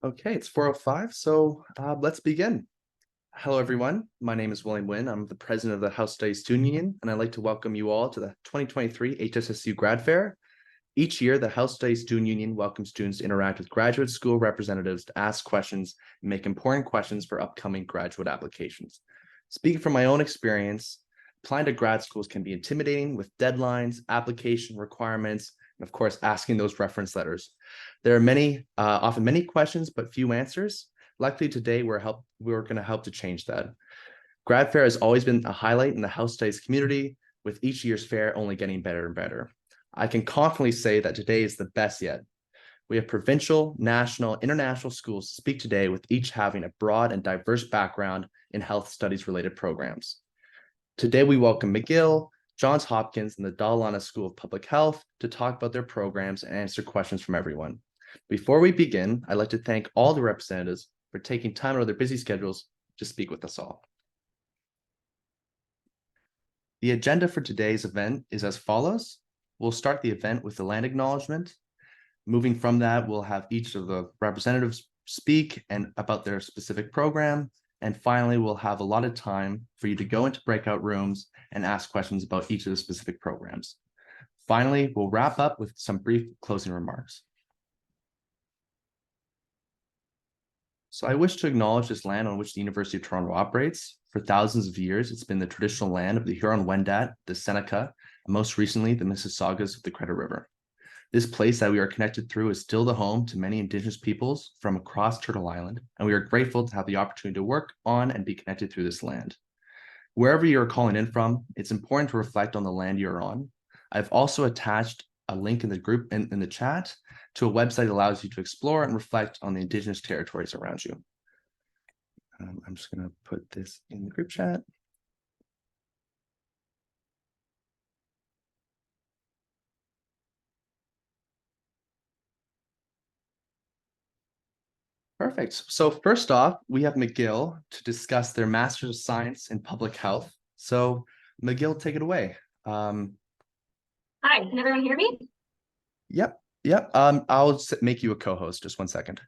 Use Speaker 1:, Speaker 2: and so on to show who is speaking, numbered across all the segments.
Speaker 1: Okay, it's 4:05, so let's begin. Hello, everyone. My name is William Nguyen. I'm the president of the House Studies Student Union, and I'd like to welcome you all to the 2023 HSSU Grad Fair. Each year, the House Studies Student Union welcomes students to interact with graduate school representatives to ask questions and make important questions for upcoming graduate applications. Speaking from my own experience, applying to grad schools can be intimidating with deadlines, application requirements, and of course, asking those reference letters. There are often many questions, but few answers. Luckily, today we're going to help to change that. Grad Fair has always been a highlight in the House Studies community, with each year's fair only getting better and better. I can confidently say that today is the best yet. We have provincial, national, international schools to speak today, with each having a broad and diverse background in health studies related programs. Today, we welcome McGill, Johns Hopkins, and the Dalla School of Public Health to talk about their programs and answer questions from everyone. Before we begin, I'd like to thank all the representatives for taking time out of their busy schedules to speak with us all. The agenda for today's event is as follows. We'll start the event with the land acknowledgement. Moving from that, we'll have each of the representatives speak and about their specific program. And finally, we'll have a lot of time for you to go into breakout rooms and ask questions about each of the specific programs. Finally, we'll wrap up with some brief closing remarks. So I wish to acknowledge this land on which the University of Toronto operates. For thousands of years, it's been the traditional land of the Huron-Wendat, the Seneca, and most recently, the Mississaugas of the Credit River. This place that we are connected through is still the home to many Indigenous peoples from across Turtle Island, and we are grateful to have the opportunity to work on and be connected through this land. Wherever you're calling in from, it's important to reflect on the land you're on. I've also attached a link in the group in the chat to a website that allows you to explore and reflect on the Indigenous territories around you. I'm just going to put this in the group chat. Perfect. So first off, we have McGill to discuss their Master's of Science in Public Health. So McGill, take it away.
Speaker 2: Hi, can everyone hear me?
Speaker 1: Yep. I'll make you a co-host. Just 1 second.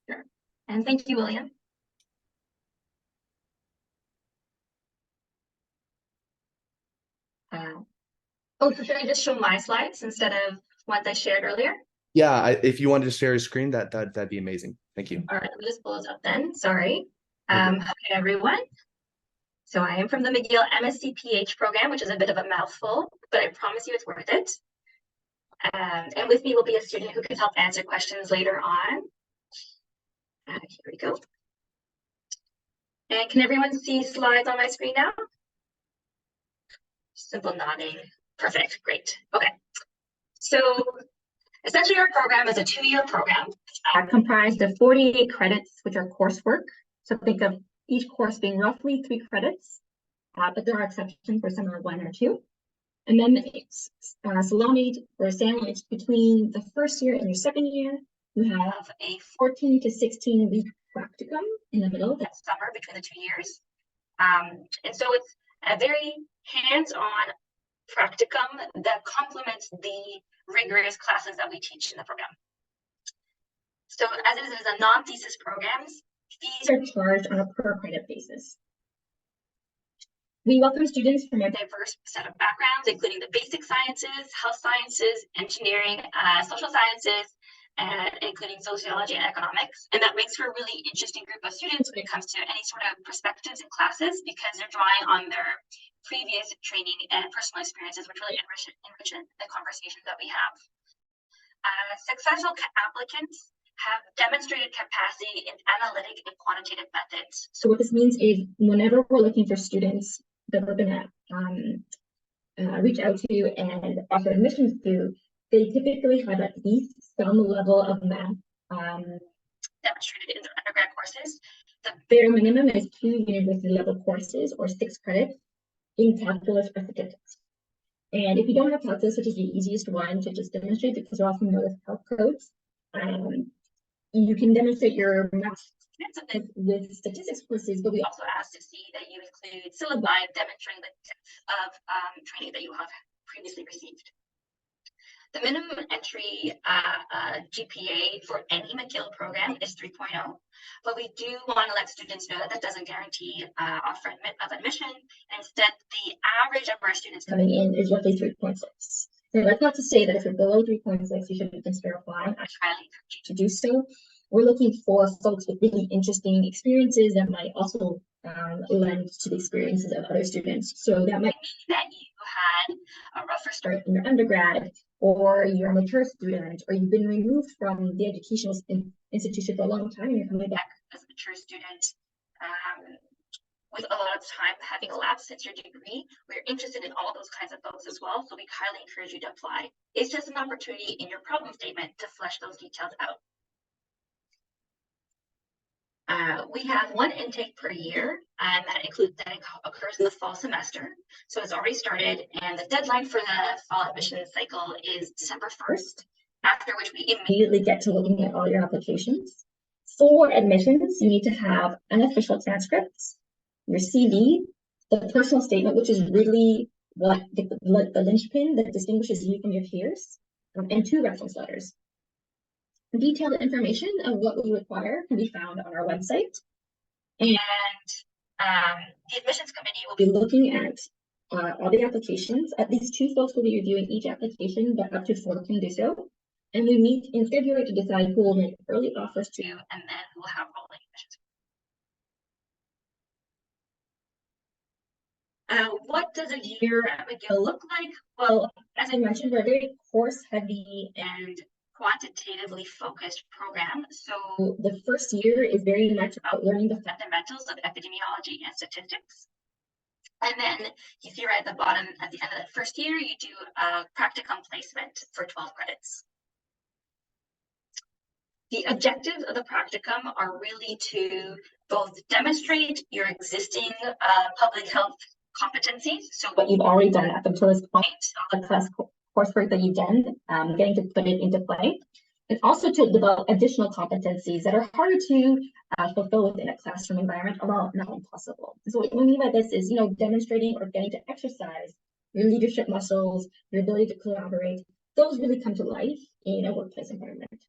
Speaker 2: Sure. And thank you, William. So should I just show my slides instead of ones I shared earlier?
Speaker 1: Yeah, if you wanted to share your screen, that'd be amazing. Thank you.
Speaker 2: All right, let me just pull those up then. Sorry. Okay, everyone. So I am from the McGill MSc PH program, which is a bit of a mouthful, but I promise you it's worth it. And with me will be a student who can help answer questions later on. Here we go. And can everyone see slides on my screen now? Simple nodding. Perfect, great. Okay. So essentially our program is a 2-year program comprised of 48 credits, which are coursework. So think of each course being roughly 3 credits, but there are exceptions where some are 1 or 2. And then it's sandwiched between the first year and your second year. You have a 14 to 16 week practicum in the middle, that summer between the 2 years. And so it's a very hands-on practicum that complements the rigorous classes that we teach in the program. So as it is a non-thesis program, fees are charged on a per credit basis. We welcome students from a diverse set of backgrounds, including the basic sciences, health sciences, engineering, social sciences, and including sociology and economics. And that makes for a really interesting group of students when it comes to any sort of perspectives in classes, because they're drawing on their previous training and personal experiences, which really enrich the conversations that we have. Successful applicants have demonstrated capacity in analytic and quantitative methods. So what this means is whenever we're looking for students that we're going to reach out to and offer admissions to, they typically have at least some level of math demonstrated in their undergrad courses. The bare minimum is 2 university level courses or 6 credits in calculus or statistics. And if you don't have calculus, which is the easiest one to just demonstrate because we're often known as calc codes, you can demonstrate your math with statistics courses, but we also ask to see that you include syllabi demonstrating the depth of training that you have previously received. The minimum entry GPA for any McGill program is 3.0, but we do want to let students know that that doesn't guarantee offer of admission. Instead, the average of our students coming in is roughly 3.6. So that's not to say that if you're below 3.6, you shouldn't consider applying. I highly encourage you to do so. We're looking for folks with really interesting experiences that might also lend to the experiences of other students. So that might mean that you had a rougher start in your undergrad, or you're a mature student, or you've been removed from the educational institution for a long time and you're coming back as a mature student with a lot of time having elapsed since your degree. We're interested in all those kinds of folks as well, so we highly encourage you to apply. It's just an opportunity in your problem statement to flesh those details out. We have one intake per year, and that occurs in the fall semester. So it's already started, and the deadline for the fall admission cycle is December 1st, after which we immediately get to looking at all your applications. For admissions, you need to have unofficial transcripts, your CV, the personal statement, which is really what the linchpin that distinguishes you from your peers, and 2 reference letters. Detailed information of what we require can be found on our website. And the admissions committee will be looking at all the applications. At least 2 folks will be reviewing each application, but up to 4 can do so. And we meet in February to decide who will make early offers to, and then we'll have rolling admissions. What does a year at McGill look like? Well, as I mentioned, we're a very course heavy and quantitatively focused program. So the first year is very much about learning the fundamentals of epidemiology and statistics. And then you see right at the bottom, at the end of that first year, you do a practicum placement for 12 credits. The objectives of the practicum are really to both demonstrate your existing public health competencies, so what you've already done up until this point, all the class coursework that you've done, getting to put it into play, and also to develop additional competencies that are harder to fulfill within a classroom environment, although not impossible. So what we mean by this is, demonstrating or getting to exercise your leadership muscles, your ability to collaborate. Those really come to life in a workplace environment.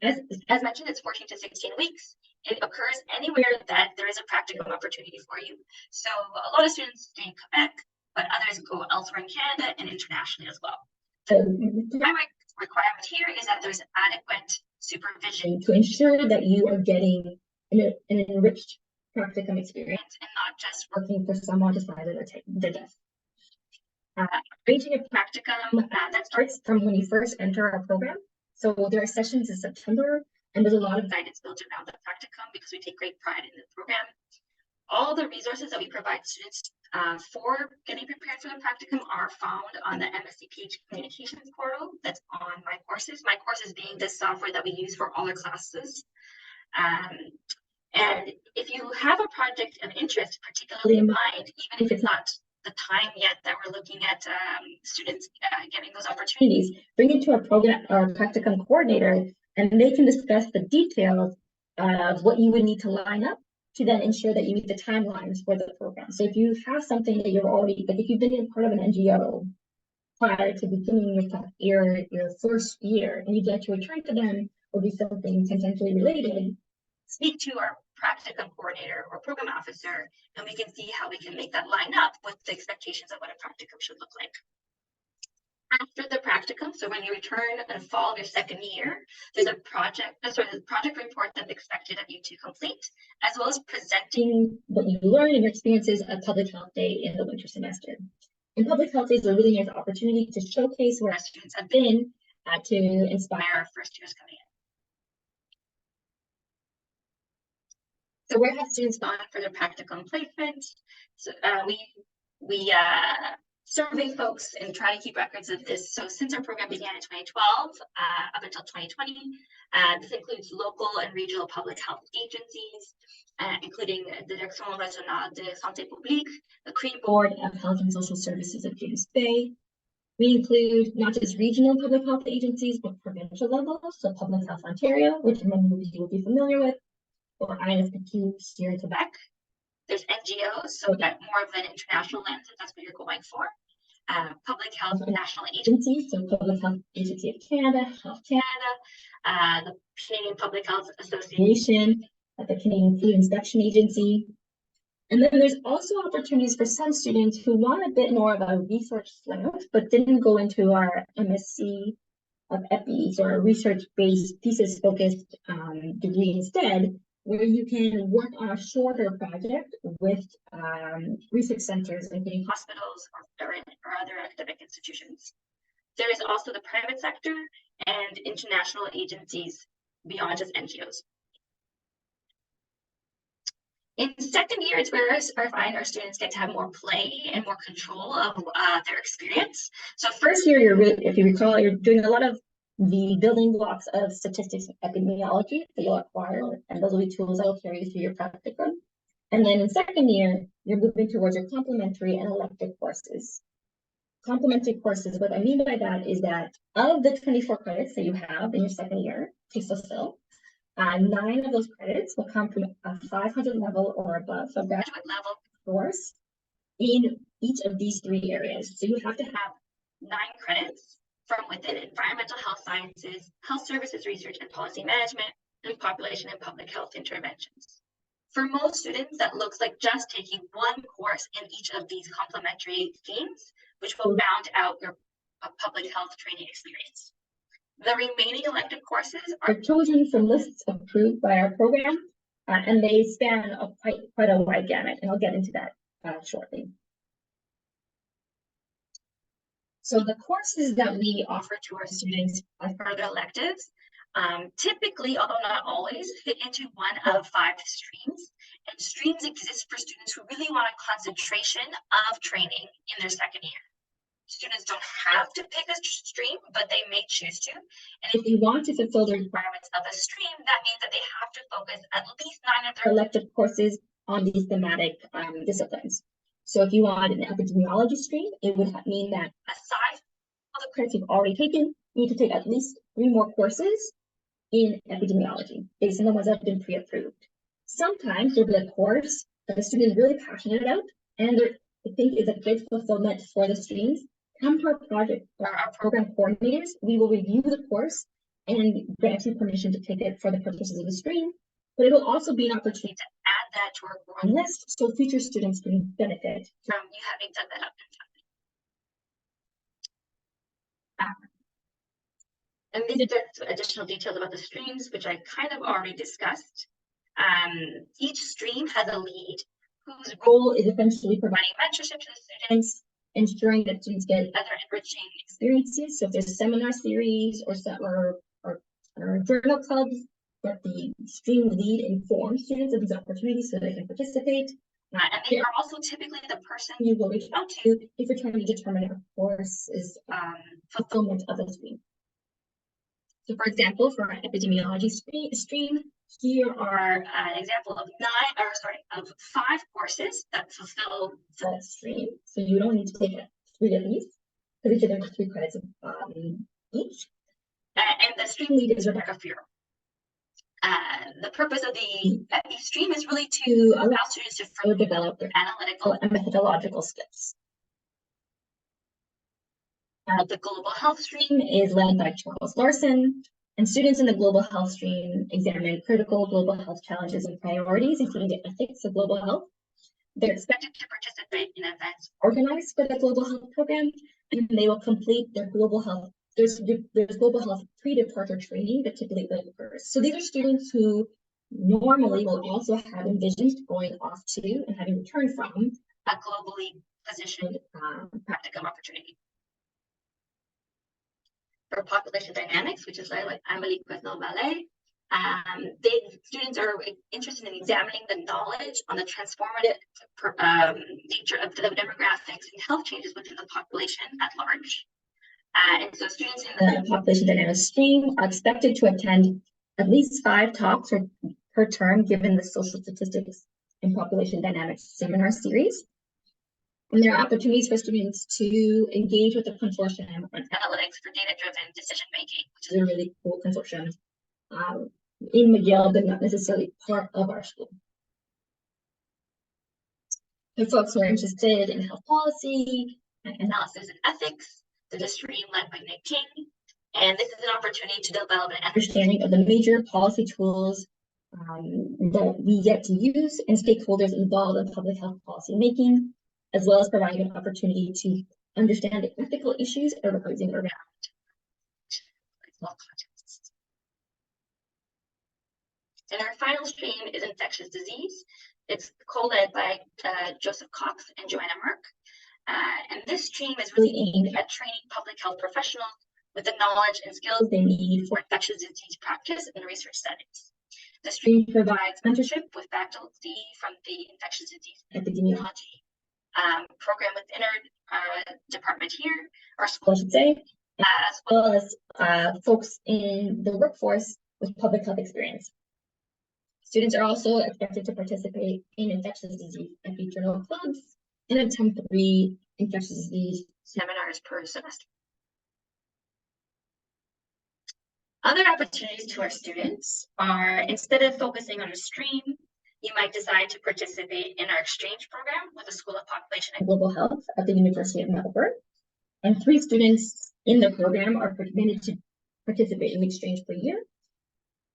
Speaker 2: As mentioned, it's 14 to 16 weeks. It occurs anywhere that there is a practicum opportunity for you. So a lot of students stay in Quebec, but others go elsewhere in Canada and internationally as well. The primary requirement here is that there's adequate supervision to ensure that you are getting an enriched practicum experience and not just working for someone just by their desk. Arranging a practicum that starts from when you first enter our program. So there are sessions in September, and there's a lot of guidance built around the practicum because we take great pride in the program. All the resources that we provide students for getting prepared for the practicum are found on the MSCPH communications portal that's on My Courses. My Courses being this software that we use for all our classes. And if you have a project of interest, particularly in mind, even if it's not the time yet that we're looking at students getting those opportunities, bring it to a program or practicum coordinator, and they can discuss the details of what you would need to line up to then ensure that you meet the timelines for the program. So if you have something that you're already, like if you've been in part of an NGO prior to beginning your first year, and you'd like to return to them or do something tangentially related, speak to our practicum coordinator or program officer, and we can see how we can make that line up with the expectations of what a practicum should look like. After the practicum, so when you return in the fall of your second year, there's a project report that's expected of you to complete, as well as presenting what you learned and your experiences at Public Health Day in the winter semester. And Public Health Day is a really nice opportunity to showcase where our students have been to inspire our first years coming in. So where have students gone for their practicum placement? So we survey folks and try to keep records of this. So since our program began in 2012 up until 2020, this includes local and regional public health agencies, including the Direction Régionale de Santé Publique, the Cree Board of Health and Social Services of James Bay. We include not just regional public health agencies, but provincial levels, so Public Health Ontario, which many of you will be familiar with, or INSPQ here in Quebec. There's NGOs, so that more of an international lens, if that's what you're going for. public health national agencies, so Public Health Agency of Canada, Health Canada, the Canadian Public Health Association, the Canadian Food Inspection Agency. And then there's also opportunities for some students who want a bit more of a research slant, but didn't go into our MSc of EPIs or a research-based, thesis-focused degree instead, where you can work on a shorter project with research centers, including hospitals or other academic institutions. There is also the private sector and international agencies beyond just NGOs. In second year, it's where I find our students get to have more play and more control of their experience. So first year, if you recall, you're doing a lot of the building blocks of statistics and epidemiology that you'll acquire, and those will be tools that will carry you through your practicum. And then in second year, you're moving towards your complementary and elective courses. Complementary courses, what I mean by that is that of the 24 credits that you have in your second year to fulfill, 9 of those credits will come from a 500 level or above, so graduate level course in each of these 3 areas. So you have to have 9 credits from within environmental health sciences, health services research and policy management, and population and public health interventions. For most students, that looks like just taking 1 course in each of these complementary themes, which will round out your public health training experience. The remaining elective courses are chosen from lists approved by our program, and they span quite a wide gamut, and I'll get into that shortly. So the courses that we offer to our students as part of their electives typically, although not always, fit into one of 5 streams. And streams exist for students who really want a concentration of training in their second year. Students don't have to pick a stream, but they may choose to. And if they want to fulfill the requirements of a stream, that means that they have to focus at least 9 of their elective courses on these thematic disciplines. So if you want an epidemiology stream, it would mean that aside from the credits you've already taken, you need to take at least 3 more courses in epidemiology based on the ones that have been pre-approved. Sometimes there'll be a course that the student is really passionate about, and they think is a good fulfillment for the streams. Come to our project or our program coordinators, we will review the course and grant you permission to take it for the purposes of the stream. But it will also be an opportunity to add that to our growing list so future students can benefit from you having done that up in time. And these are just additional details about the streams, which I kind of already discussed. Each stream has a lead whose role is essentially providing mentorship to the students, ensuring that students get other enriching experiences. So if there's a seminar series or journal clubs, that the stream lead informs students of these opportunities so they can participate. And they are also typically the person you will reach out to if you're trying to determine if a course is fulfillment of the stream. So for example, for our epidemiology stream, here are an example of 5 courses that fulfill the stream. So you don't need to take 3 of these, because each of them are 3 credits each. And the stream lead is Rebecca Fuhr. The purpose of the stream is really to allow students to further develop their analytical and methodological skills. The global health stream is led by Charles Larson, and students in the global health stream examine critical global health challenges and priorities, including the ethics of global health. They're expected to participate in events organized by the global health program, and they will complete their global health. There's global health pre-departure training that typically occurs. So these are students who normally will also have envisioned going off to and having returned from a globally positioned practicum opportunity. For population dynamics, which is like Amélie Quesnel-Ballet, students are interested in examining the knowledge on the transformative nature of the demographics and health changes within the population at large. And so students in the population dynamics stream are expected to attend at least 5 talks per term, given the social statistics and population dynamics seminar series. And there are opportunities for students to engage with the consortium on analytics for data-driven decision-making, which is a really cool consortium in McGill, but not necessarily part of our school. For folks who are interested in health policy, analysis and ethics. There's a stream led by Nick King. And this is an opportunity to develop an understanding of the major policy tools that we get to use and stakeholders involved in public health policy making, as well as provide an opportunity to understand the ethical issues arising around contexts. And our final stream is infectious disease. It's co-led by Joseph Cox and Joanna Merck. And this stream is really aimed at training public health professionals with the knowledge and skills they need for infectious disease practice and research settings. The stream provides mentorship with faculty from the infectious disease epidemiology program within our department here, our school, I should say, as well as folks in the workforce with public health experience. Students are also expected to participate in infectious disease journal clubs and attend 3 infectious disease seminars per semester. Other opportunities to our students are, instead of focusing on a stream, you might decide to participate in our exchange program with the School of Population and Global Health at the University of Melbourne. And 3 students in the program are permitted to participate in exchange per year.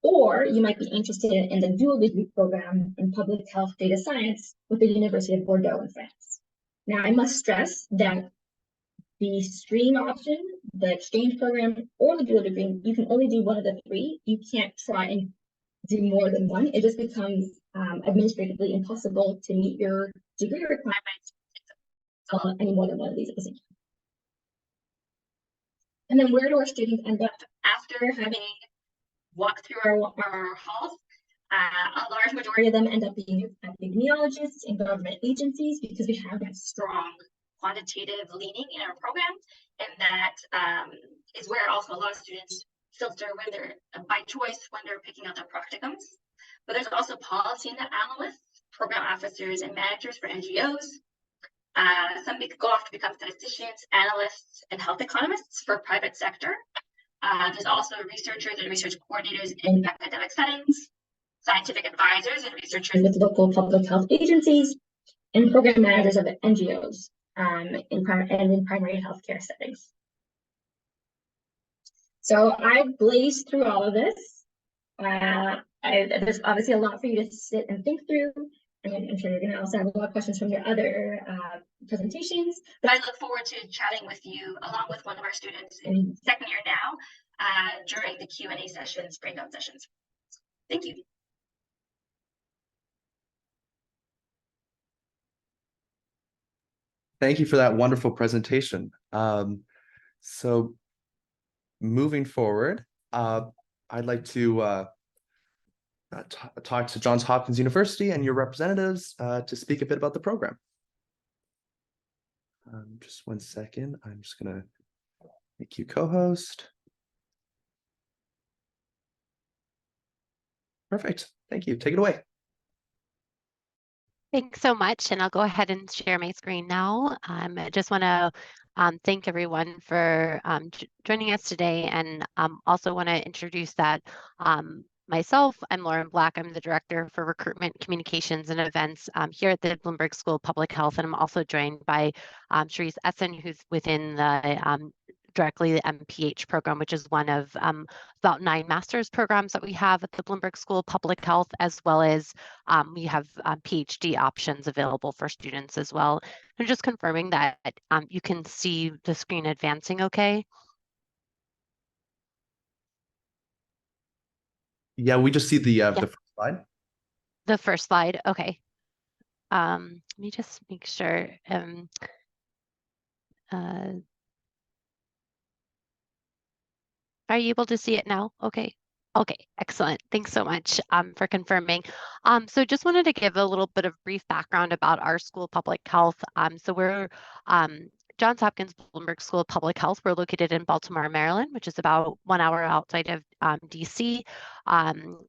Speaker 2: Or you might be interested in the dual degree program in public health data science with the University of Bordeaux in France. Now, I must stress that the stream option, the exchange program, or the dual degree, you can only do one of the 3. You can't try and do more than one. It just becomes administratively impossible to meet your degree requirements any more than one of these at the same time. And then where do our students end up after having walked through our halls? A large majority of them end up being epidemiologists in government agencies because we have that strong quantitative leaning in our program, and that is where also a lot of students filter when they're by choice when they're picking out their practicums. But there's also policy analysts, program officers, and managers for NGOs. Some go off to become statisticians, analysts, and health economists for private sector. There's also researchers and research coordinators in academic settings, scientific advisors and researchers with local public health agencies, and program managers of NGOs in primary healthcare settings. So I blazed through all of this. There's obviously a lot for you to sit and think through. And I'm sure you're going to also have a lot of questions from your other presentations. But I look forward to chatting with you along with one of our students in second year now during the Q&A sessions, breakout sessions. Thank you.
Speaker 1: Thank you for that wonderful presentation. So moving forward, I'd like to talk to Johns Hopkins University and your representatives to speak a bit about the program. Just one second. I'm just going to make you co-host. Perfect. Thank you. Take it away.
Speaker 3: Thanks so much, and I'll go ahead and share my screen now. I just want to thank everyone for joining us today, and also want to introduce that myself, I'm Lauren Black. I'm the Director for Recruitment, Communications, and Events here at the Bloomberg School of Public Health, and I'm also joined by Cherise Essen, who's within the directly the MPH program, which is one of about 9 master's programs that we have at the Bloomberg School of Public Health, as well as we have PhD options available for students as well. I'm just confirming that you can see the screen advancing okay.
Speaker 1: Yeah, we just see the first slide.
Speaker 3: The first slide, okay. Let me just make sure. Are you able to see it now? Okay. Okay, excellent. Thanks so much for confirming. So just wanted to give a little bit of brief background about our School of Public Health. So we're Johns Hopkins Bloomberg School of Public Health. We're located in Baltimore, Maryland, which is about 1 hour outside of DC,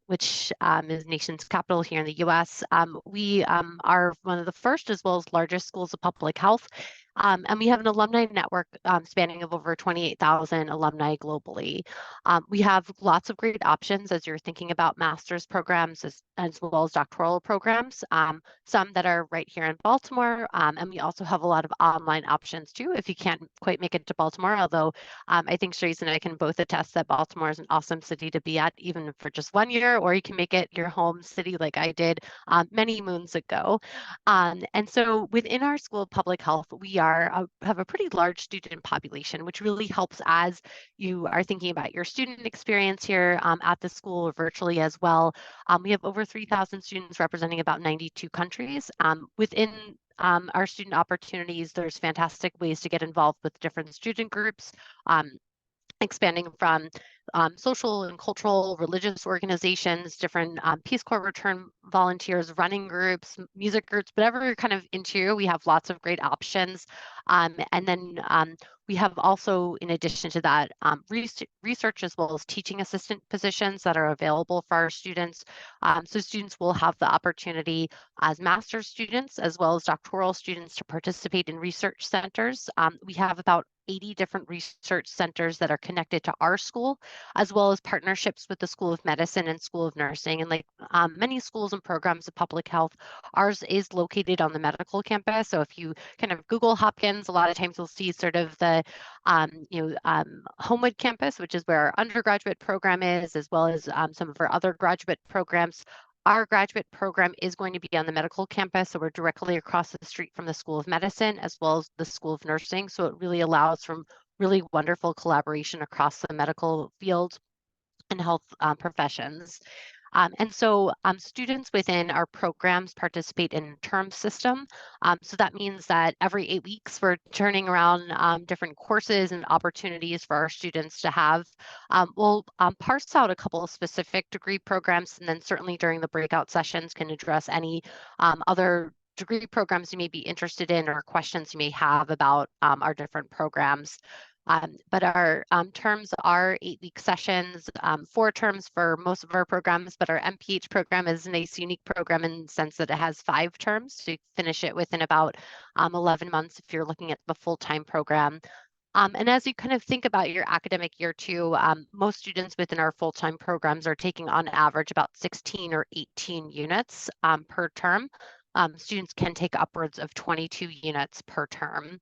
Speaker 3: which is the nation's capital here in the US. We are one of the first as well as largest schools of public health. And we have an alumni network spanning of over 28,000 alumni globally. We have lots of great options as you're thinking about master's programs as well as doctoral programs, some that are right here in Baltimore. And we also have a lot of online options too, if you can't quite make it to Baltimore, although I think Sharice and I can both attest that Baltimore is an awesome city to be at, even for just 1 year, or you can make it your home city like I did many moons ago. And so within our School of Public Health, we have a pretty large student population, which really helps as you are thinking about your student experience here at the school or virtually as well. We have over 3,000 students representing about 92 countries. Within our student opportunities, there's fantastic ways to get involved with different student groups. Expanding from social and cultural, religious organizations, different Peace Corps return volunteers, running groups, music groups, whatever you're kind of into, we have lots of great options. And then we have also, in addition to that, research as well as teaching assistant positions that are available for our students. So students will have the opportunity as master's students as well as doctoral students to participate in research centers. We have about 80 different research centers that are connected to our school, as well as partnerships with the School of Medicine and School of Nursing. And like many schools and programs of public health, ours is located on the medical campus. So if you kind of Google Hopkins, a lot of times you'll see sort of the Homewood campus, which is where our undergraduate program is, as well as some of our other graduate programs. Our graduate program is going to be on the medical campus, so we're directly across the street from the School of Medicine as well as the School of Nursing. So it really allows for really wonderful collaboration across the medical field and health professions. And so students within our programs participate in a term system. So that means that every 8 weeks, we're turning around different courses and opportunities for our students to have. We'll parse out a couple of specific degree programs, and then certainly during the breakout sessions can address any other degree programs you may be interested in or questions you may have about our different programs. But our terms are 8-week sessions, 4 terms for most of our programs, but our MPH program is a nice, unique program in the sense that it has 5 terms. So you finish it within about 11 months if you're looking at the full-time program. And as you kind of think about your academic year too, most students within our full-time programs are taking on average about 16 or 18 units per term. Students can take upwards of 22 units per term.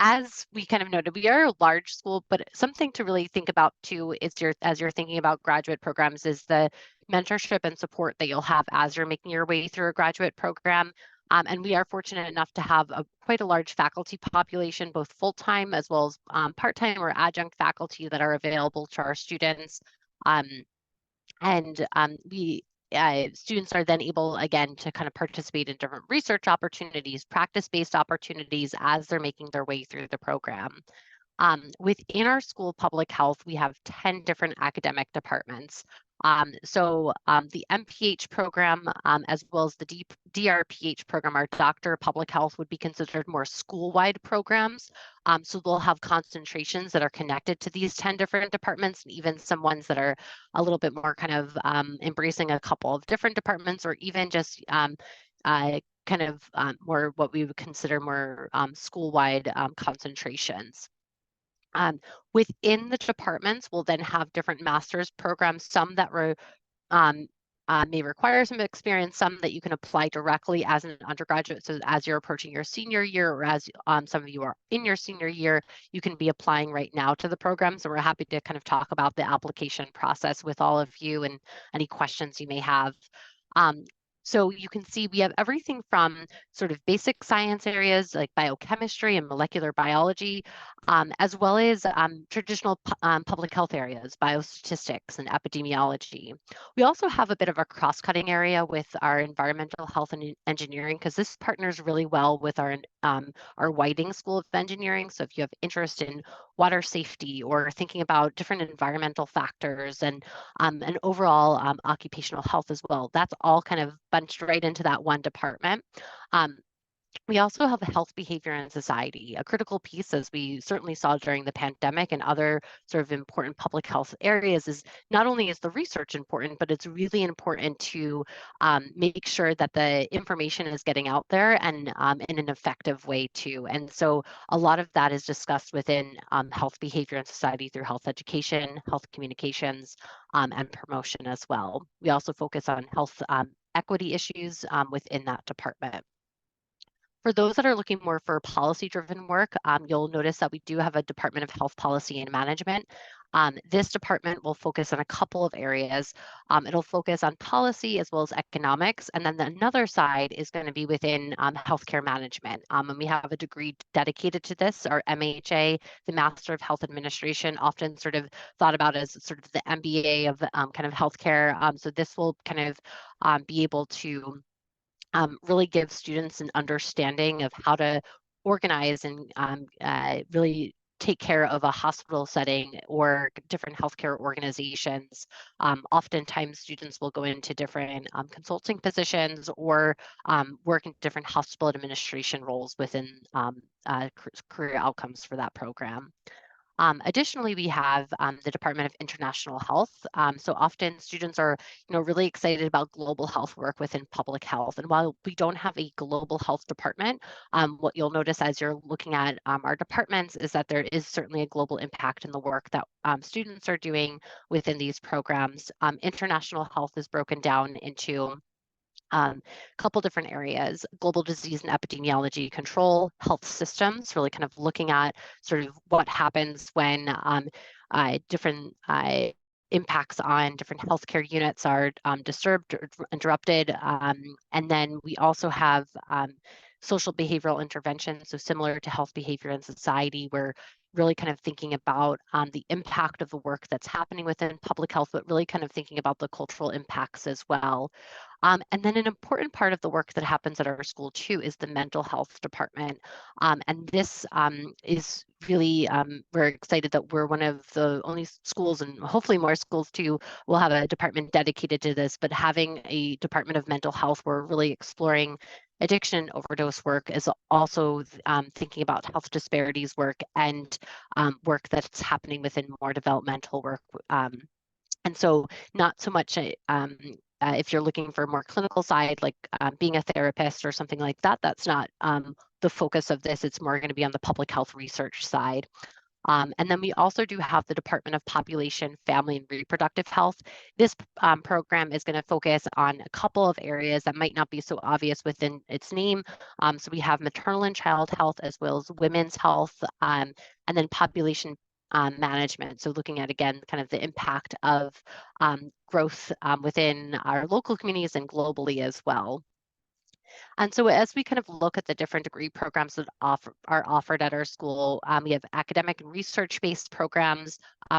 Speaker 3: As we kind of noted, we are a large school, but something to really think about too is as you're thinking about graduate programs is the mentorship and support that you'll have as you're making your way through a graduate program. And we are fortunate enough to have quite a large faculty population, both full-time as well as part-time or adjunct faculty that are available to our students. Students are then able, again, to kind of participate in different research opportunities, practice-based opportunities as they're making their way through the program. Within our School of Public Health, we have 10 different academic departments. The MPH program, as well as the DRPH program, our Doctor of Public Health, would be considered more school-wide programs. So they'll have concentrations that are connected to these 10 different departments, and even some ones that are a little bit more kind of embracing a couple of different departments, or even just more what we would consider more school-wide concentrations. Within the departments, we'll then have different master's programs, some that may require some experience, some that you can apply directly as an undergraduate. So as you're approaching your senior year, or as some of you are in your senior year, you can be applying right now to the program. So we're happy to kind of talk about the application process with all of you and any questions you may have. So you can see we have everything from sort of basic science areas like biochemistry and molecular biology, as well as traditional public health areas, biostatistics and epidemiology. We also have a bit of a cross-cutting area with our environmental health and engineering, because this partners really well with our Whiting School of Engineering. So if you have interest in water safety or thinking about different environmental factors and overall occupational health as well, that's all kind of bunched right into that one department. We also have health, behavior, and society. A critical piece, as we certainly saw during the pandemic and other sort of important public health areas, is not only is the research important, but it's really important to make sure that the information is getting out there and in an effective way too. And so a lot of that is discussed within health, behavior, and society through health education, health communications, and promotion as well. We also focus on health equity issues within that department. For those that are looking more for policy-driven work, you'll notice that we do have a Department of Health Policy and Management. This department will focus on a couple of areas. It'll focus on policy as well as economics, and then another side is going to be within healthcare management. And we have a degree dedicated to this, our MHA, the Master of Health Administration, often sort of thought about as sort of the MBA of kind of healthcare. So this will kind of be able to really give students an understanding of how to organize and really take care of a hospital setting or different healthcare organizations. Oftentimes, students will go into different consulting positions or work in different hospital administration roles within career outcomes for that program. Additionally, we have the Department of International Health. So often students are, really excited about global health work within public health. And while we don't have a global health department, what you'll notice as you're looking at our departments is that there is certainly a global impact in the work that students are doing within these programs. International health is broken down into a couple different areas: global disease and epidemiology control, health systems, really kind of looking at sort of what happens when different impacts on different healthcare units are disturbed or interrupted. And then we also have social behavioral intervention. So similar to health, behavior, and society, we're really kind of thinking about the impact of the work that's happening within public health, but really kind of thinking about the cultural impacts as well. And then an important part of the work that happens at our school too is the mental health department. And this is really, we're excited that we're one of the only schools, and hopefully more schools too, will have a department dedicated to this, but having a department of mental health, we're really exploring addiction and overdose work, is also thinking about health disparities work and work that's happening within more developmental work. And so not so much if you're looking for a more clinical side, like being a therapist or something like that, that's not the focus of this. It's more going to be on the public health research side. And then we also do have the Department of Population, Family, and Reproductive Health. This program is going to focus on a couple of areas that might not be so obvious within its name. So we have maternal and child health, as well as women's health, and then population management. So looking at, again, kind of the impact of growth within our local communities and globally as well. And so as we kind of look at the different degree programs that are offered at our school, we have academic and research-based programs.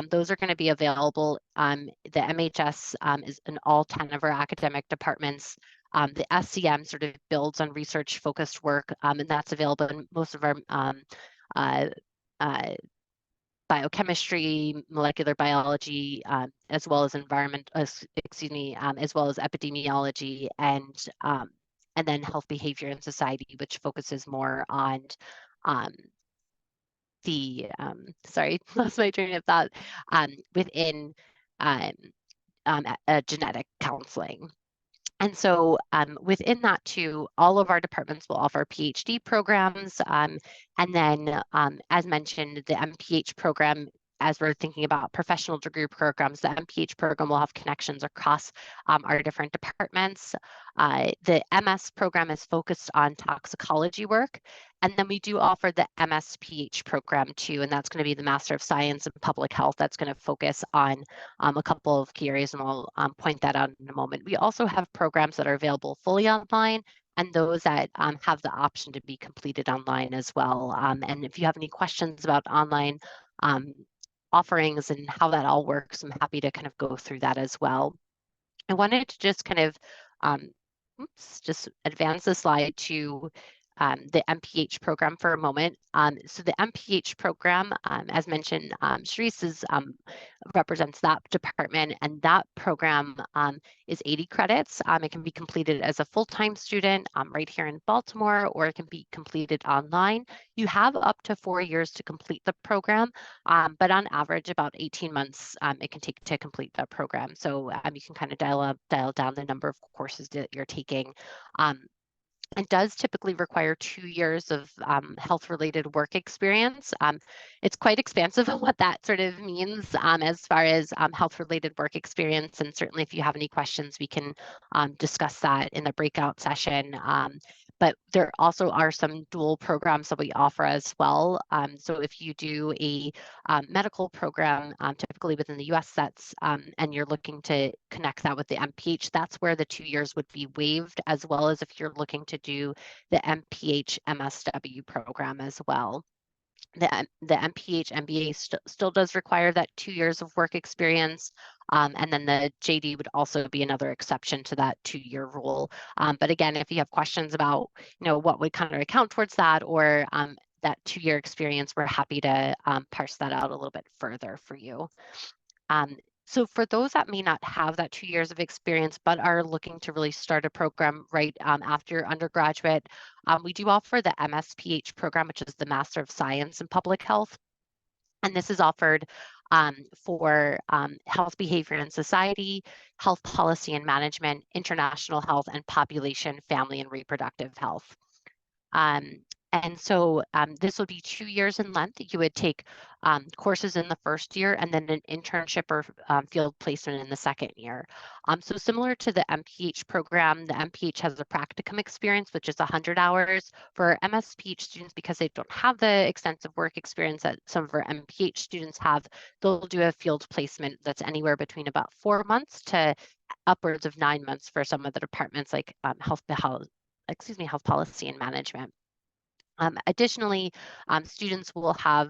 Speaker 3: Those are going to be available. The MHS is in all 10 of our academic departments. The SCM sort of builds on research-focused work, and that's available in most of our biochemistry, molecular biology, as well as as well as epidemiology, and then health, behavior, and society, which focuses more on sorry, lost my train of thought, within genetic counseling. And so within that too, all of our departments will offer PhD programs. And then as mentioned, the MPH program, as we're thinking about professional degree programs, the MPH program will have connections across our different departments. The MS program is focused on toxicology work. And then we do offer the MSPH program too, and that's going to be the Master of Science in Public Health. That's going to focus on a couple of key areas, and we'll point that out in a moment. We also have programs that are available fully online, and those that have the option to be completed online as well. And if you have any questions about online offerings and how that all works, I'm happy to kind of go through that as well. I wanted to just kind of just advance the slide to the MPH program for a moment. So the MPH program, as mentioned, Sharice represents that department, and that program is 80 credits. It can be completed as a full-time student right here in Baltimore, or it can be completed online. You have up to 4 years to complete the program, but on average, about 18 months it can take to complete that program. So you can kind of dial down the number of courses that you're taking. It does typically require 2 years of health-related work experience. It's quite expansive on what that sort of means as far as health-related work experience. And certainly if you have any questions, we can discuss that in the breakout session. But there also are some dual programs that we offer as well. So if you do a medical program, typically within the US, and you're looking to connect that with the MPH, that's where the 2 years would be waived, as well as if you're looking to do the MPH MSW program as well. The MPH MBA still does require that 2 years of work experience. And then the JD would also be another exception to that 2-year rule. But again, if you have questions about, what would kind of account towards that, or that 2-year experience, we're happy to parse that out a little bit further for you. So for those that may not have that 2 years of experience, but are looking to really start a program right after your undergraduate, we do offer the MSPH program, which is the Master of Science in Public Health. And this is offered for health, behavior, and society, health policy and management, international health, and population, family, and reproductive health. And so this will be 2 years in length. You would take courses in the first year and then an internship or field placement in the second year. So similar to the MPH program, the MPH has a practicum experience, which is 100 hours. For MSPH students, because they don't have the extensive work experience that some of our MPH students have, they'll do a field placement that's anywhere between about 4 months to upwards of 9 months for some of the departments like health policy and management. Additionally, students will have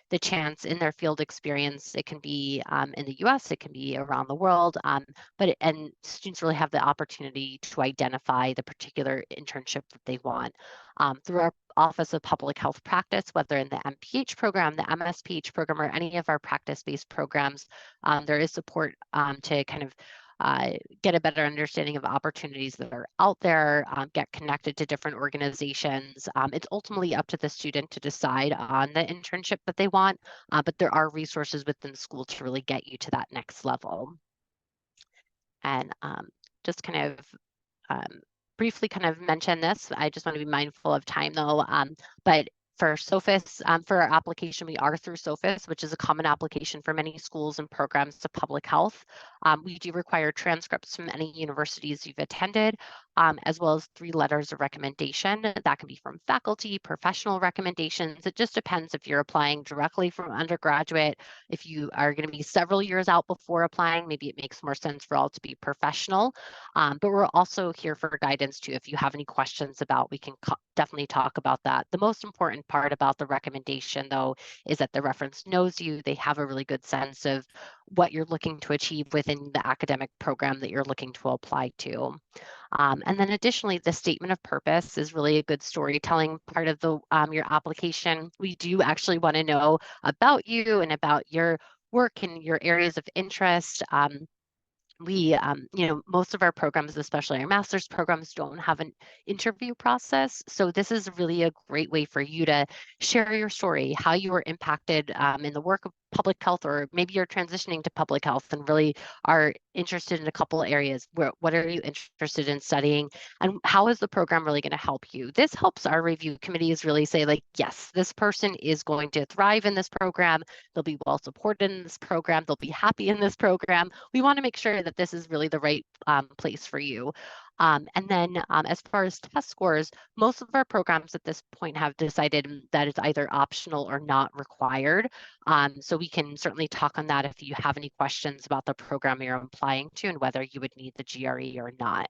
Speaker 3: the chance in their field experience. It can be in the US, it can be around the world, and students really have the opportunity to identify the particular internship that they want. Through our Office of Public Health Practice, whether in the MPH program, the MSPH program, or any of our practice-based programs, there is support to kind of get a better understanding of opportunities that are out there, get connected to different organizations. It's ultimately up to the student to decide on the internship that they want, but there are resources within the school to really get you to that next level. And just kind of briefly kind of mention this. I just want to be mindful of time though, but for SOFIS, for our application, we are through SOFIS, which is a common application for many schools and programs to public health. We do require transcripts from any universities you've attended, as well as 3 letters of recommendation. That can be from faculty, professional recommendations. It just depends if you're applying directly from undergraduate. If you are going to be several years out before applying, maybe it makes more sense for all to be professional. But we're also here for guidance too. If you have any questions about, we can definitely talk about that. The most important part about the recommendation though is that the reference knows you. They have a really good sense of what you're looking to achieve within the academic program that you're looking to apply to. And then additionally, the statement of purpose is really a good storytelling part of the your application. We do actually want to know about you and about your work and your areas of interest. We, most of our programs, especially our master's programs, don't have an interview process. So this is really a great way for you to share your story, how you were impacted in the work of public health, or maybe you're transitioning to public health and really are interested in a couple of areas. What are you interested in studying, and how is the program really going to help you? This helps our review committees really say, like, yes, this person is going to thrive in this program. They'll be well supported in this program. They'll be happy in this program. We want to make sure that this is really the right place for you. And then as far as test scores, most of our programs at this point have decided that it's either optional or not required. So we can certainly talk on that if you have any questions about the program you're applying to and whether you would need the GRE or not.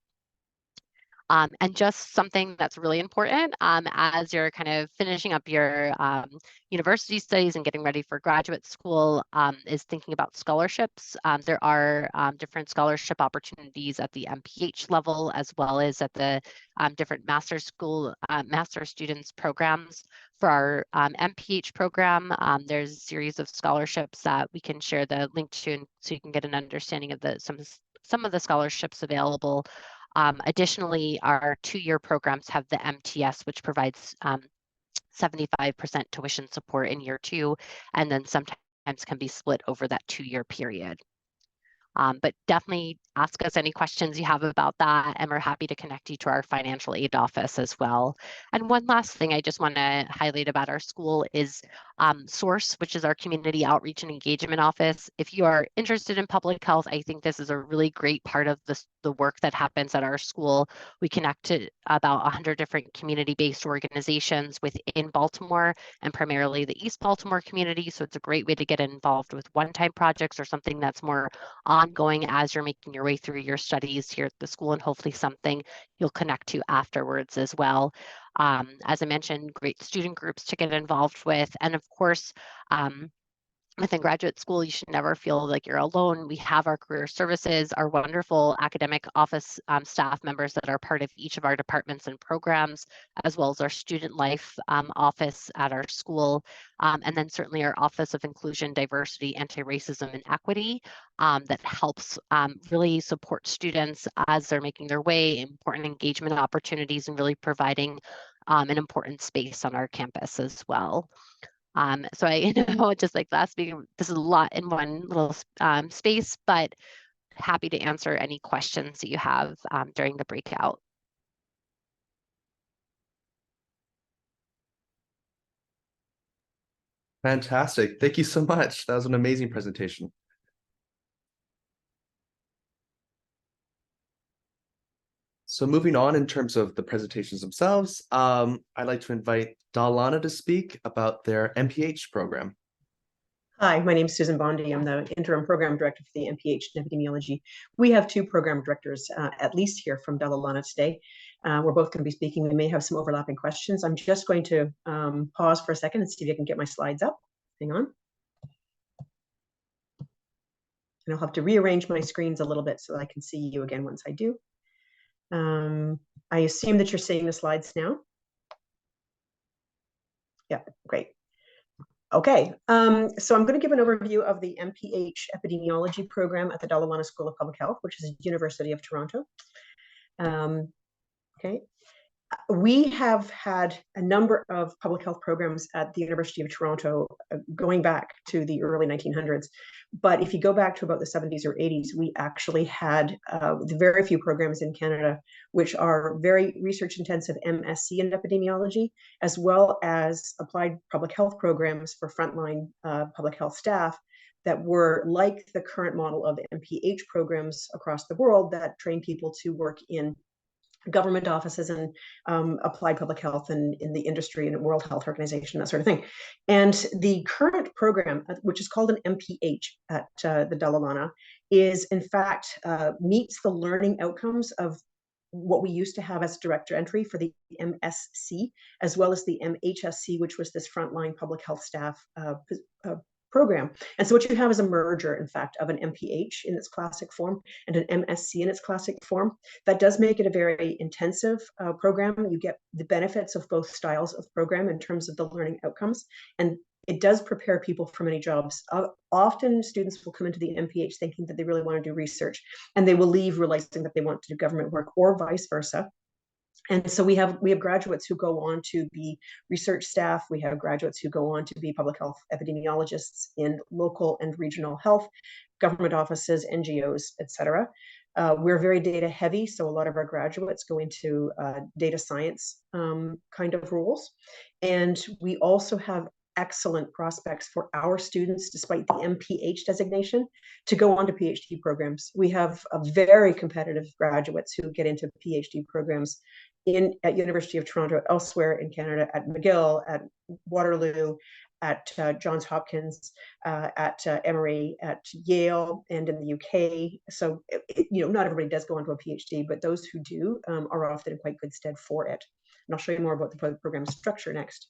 Speaker 3: And just something that's really important as you're kind of finishing up your university studies and getting ready for graduate school is thinking about scholarships. There are different scholarship opportunities at the MPH level, as well as at the different master's students programs. For our MPH program, there's a series of scholarships that we can share the link to, so you can get an understanding of some of the scholarships available. Additionally, our 2-year programs have the MTS, which provides 75% tuition support in year 2, and then sometimes can be split over that 2-year period. But definitely ask us any questions you have about that, and we're happy to connect you to our financial aid office as well. And one last thing I just want to highlight about our school is SOURCE, which is our community outreach and engagement office. If you are interested in public health, I think this is a really great part of the work that happens at our school. We connect to about 100 different community-based organizations within Baltimore, and primarily the East Baltimore community. So it's a great way to get involved with one-time projects or something that's more ongoing as you're making your way through your studies here at the school, and hopefully something you'll connect to afterwards as well. As I mentioned, great student groups to get involved with. And of course, within graduate school, you should never feel like you're alone. We have our career services, our wonderful academic office staff members that are part of each of our departments and programs, as well as our student life office at our school. And then certainly our Office of Inclusion, Diversity, Anti-Racism, and Equity that helps really support students as they're making their way, important engagement opportunities, and really providing an important space on our campus as well. So I know just like last week, this is a lot in one little space, but happy to answer any questions that you have during the breakout.
Speaker 1: Fantastic. Thank you so much. That was an amazing presentation. So moving on in terms of the presentations themselves, I'd like to invite Dalla to speak about their MPH program.
Speaker 4: Hi, my name is Susan Bondi. I'm the interim program director for the MPH in epidemiology. We have 2 program directors, at least here from Dalla today. We're both going to be speaking. We may have some overlapping questions. I'm just going to pause for a second and see if I can get my slides up. Hang on. And I'll have to rearrange my screens a little bit so that I can see you again once I do. I assume that you're seeing the slides now. Yeah, great. Okay, so I'm going to give an overview of the MPH epidemiology program at the Dalla School of Public Health, which is the University of Toronto. Okay, we have had a number of public health programs at the University of Toronto going back to the early 1900s. But if you go back to about the 70s or 80s, we actually had very few programs in Canada, which are very research intensive MSc in epidemiology, as well as applied public health programs for frontline public health staff that were like the current model of MPH programs across the world that train people to work in government offices and applied public health and in the industry and World Health Organization, that sort of thing. And the current program, which is called an MPH at the Dalla, is in fact meets the learning outcomes of what we used to have as director entry for the MSc, as well as the MHSC, which was this frontline public health staff program. And so what you have is a merger, in fact, of an MPH in its classic form and an MSc in its classic form. That does make it a very intensive program. You get the benefits of both styles of program in terms of the learning outcomes, and it does prepare people for many jobs. Often students will come into the MPH thinking that they really want to do research, and they will leave realizing that they want to do government work, or vice versa. And so we have graduates who go on to be research staff. We have graduates who go on to be public health epidemiologists in local and regional health, government offices, NGOs, et cetera. We're very data heavy, so a lot of our graduates go into data science kind of roles. And we also have excellent prospects for our students, despite the MPH designation, to go on to PhD programs. We have a very competitive graduates who get into PhD programs at University of Toronto, elsewhere in Canada, at McGill, at Waterloo, at Johns Hopkins, at Emory, at Yale, and in the UK. So, not everybody does go on to a PhD, but those who do are often in quite good stead for it. And I'll show you more about the program structure next.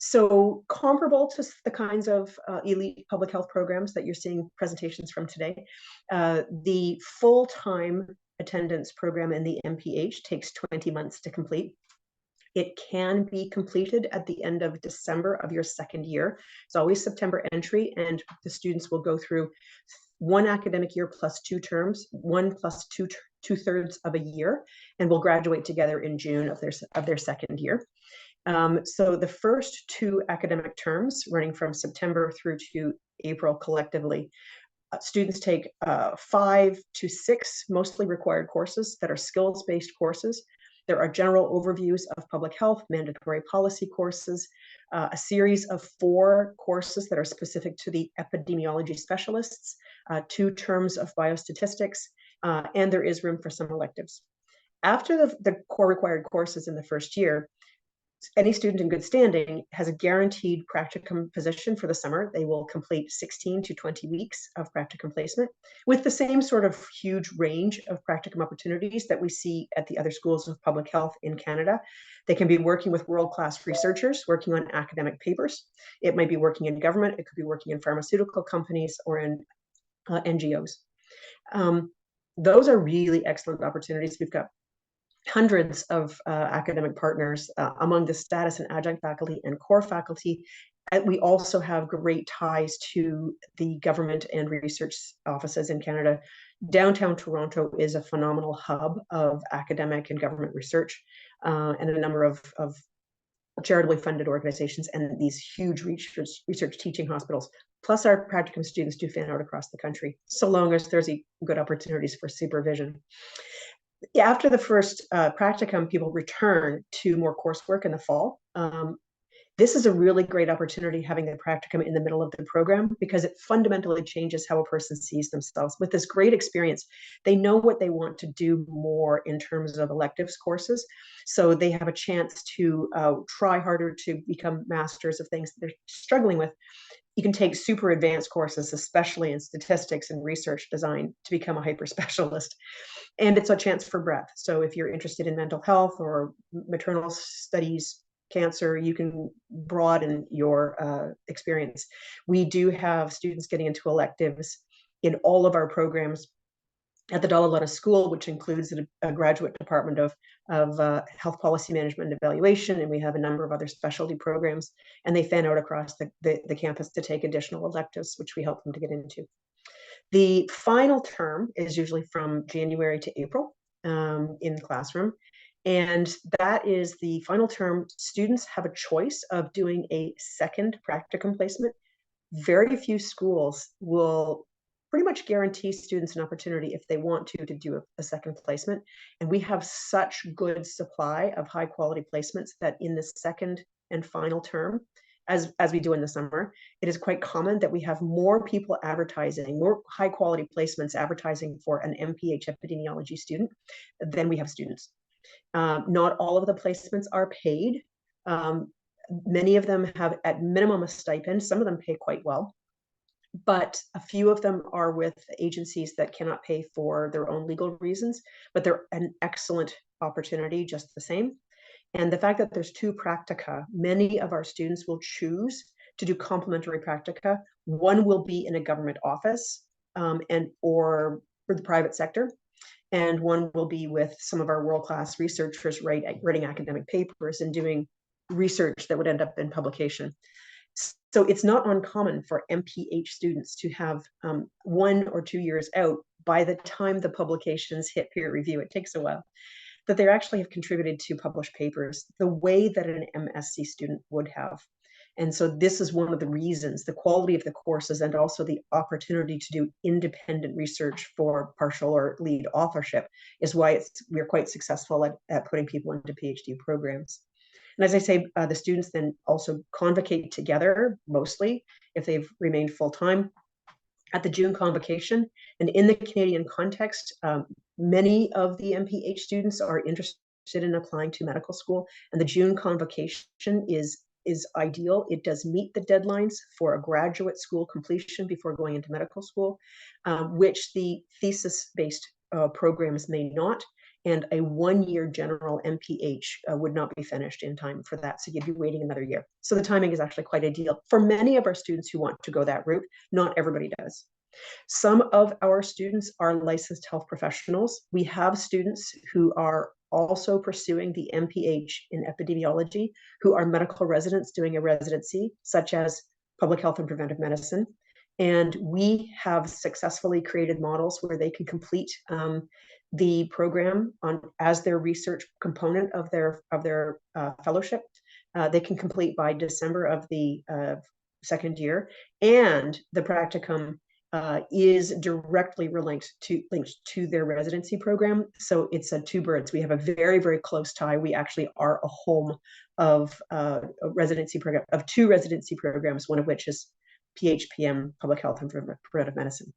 Speaker 4: So comparable to the kinds of elite public health programs that you're seeing presentations from today, the full-time attendance program in the MPH takes 20 months to complete. It can be completed at the end of December of your second year. It's always September entry, and the students will go through one academic year plus 2 terms, 1 plus 2/3 of a year, and will graduate together in June of their second year. So the first 2 academic terms, running from September through to April collectively, students take 5 to 6 mostly required courses that are skills-based courses. There are general overviews of public health, mandatory policy courses, a series of 4 courses that are specific to the epidemiology specialists, 2 terms of biostatistics, and there is room for some electives. After the core required courses in the first year, any student in good standing has a guaranteed practicum position for the summer. They will complete 16 to 20 weeks of practicum placement with the same sort of huge range of practicum opportunities that we see at the other schools of public health in Canada. They can be working with world-class researchers, working on academic papers. It might be working in government. It could be working in pharmaceutical companies or in NGOs. Those are really excellent opportunities. We've got hundreds of academic partners among the status and adjunct faculty and core faculty. And we also have great ties to the government and research offices in Canada. Downtown Toronto is a phenomenal hub of academic and government research, and a number of charitably funded organizations and these huge research teaching hospitals. Plus our practicum students do fan out across the country, so long as there's good opportunities for supervision. After the first practicum, people return to more coursework in the fall. This is a really great opportunity, having the practicum in the middle of the program, because it fundamentally changes how a person sees themselves. With this great experience, they know what they want to do more in terms of electives courses. So they have a chance to try harder to become masters of things that they're struggling with. You can take super advanced courses, especially in statistics and research design, to become a hyper specialist. And it's a chance for breadth. So if you're interested in mental health or maternal studies, cancer, you can broaden your experience. We do have students getting into electives in all of our programs at the Dalla School, which includes a graduate department of health policy management and evaluation, and we have a number of other specialty programs, and they fan out across the campus to take additional electives, which we help them to get into. The final term is usually from January to April in the classroom, and that is the final term. Students have a choice of doing a second practicum placement. Very few schools will pretty much guarantee students an opportunity, if they want to do a second placement. And we have such good supply of high quality placements that in the second and final term, as we do in the summer, it is quite common that we have more people advertising, more high quality placements advertising for an MPH epidemiology student than we have students. Not all of the placements are paid. Many of them have at minimum a stipend. Some of them pay quite well, but a few of them are with agencies that cannot pay for their own legal reasons, but they're an excellent opportunity just the same. And the fact that there's 2 practica, many of our students will choose to do complementary practica. One will be in a government office or for the private sector, and one will be with some of our world-class researchers writing academic papers and doing research that would end up in publication. So it's not uncommon for MPH students to have 1 or 2 years out by the time the publications hit peer review. It takes a while, that they actually have contributed to published papers the way that an MSc student would have. And so this is one of the reasons, the quality of the courses and also the opportunity to do independent research for partial or lead authorship is why we're quite successful at putting people into PhD programs. And as I say, the students then also convocate together, mostly, if they've remained full-time, at the June convocation. And in the Canadian context, many of the MPH students are interested in applying to medical school, and the June convocation is is ideal. It does meet the deadlines for a graduate school completion before going into medical school, which the thesis-based programs may not. And a one-year general MPH would not be finished in time for that. So you'd be waiting another year. So the timing is actually quite ideal for many of our students who want to go that route. Not everybody does. Some of our students are licensed health professionals. We have students who are also pursuing the MPH in epidemiology, who are medical residents doing a residency, such as public health and preventive medicine. And we have successfully created models where they can complete the program as their research component of their fellowship. They can complete by December of the second year, and the practicum is directly linked to their residency program. So it's two birds. We have a very, very close tie. We actually are a home of a residency program, of two residency programs, one of which is PHPM, Public Health and Preventive Medicine.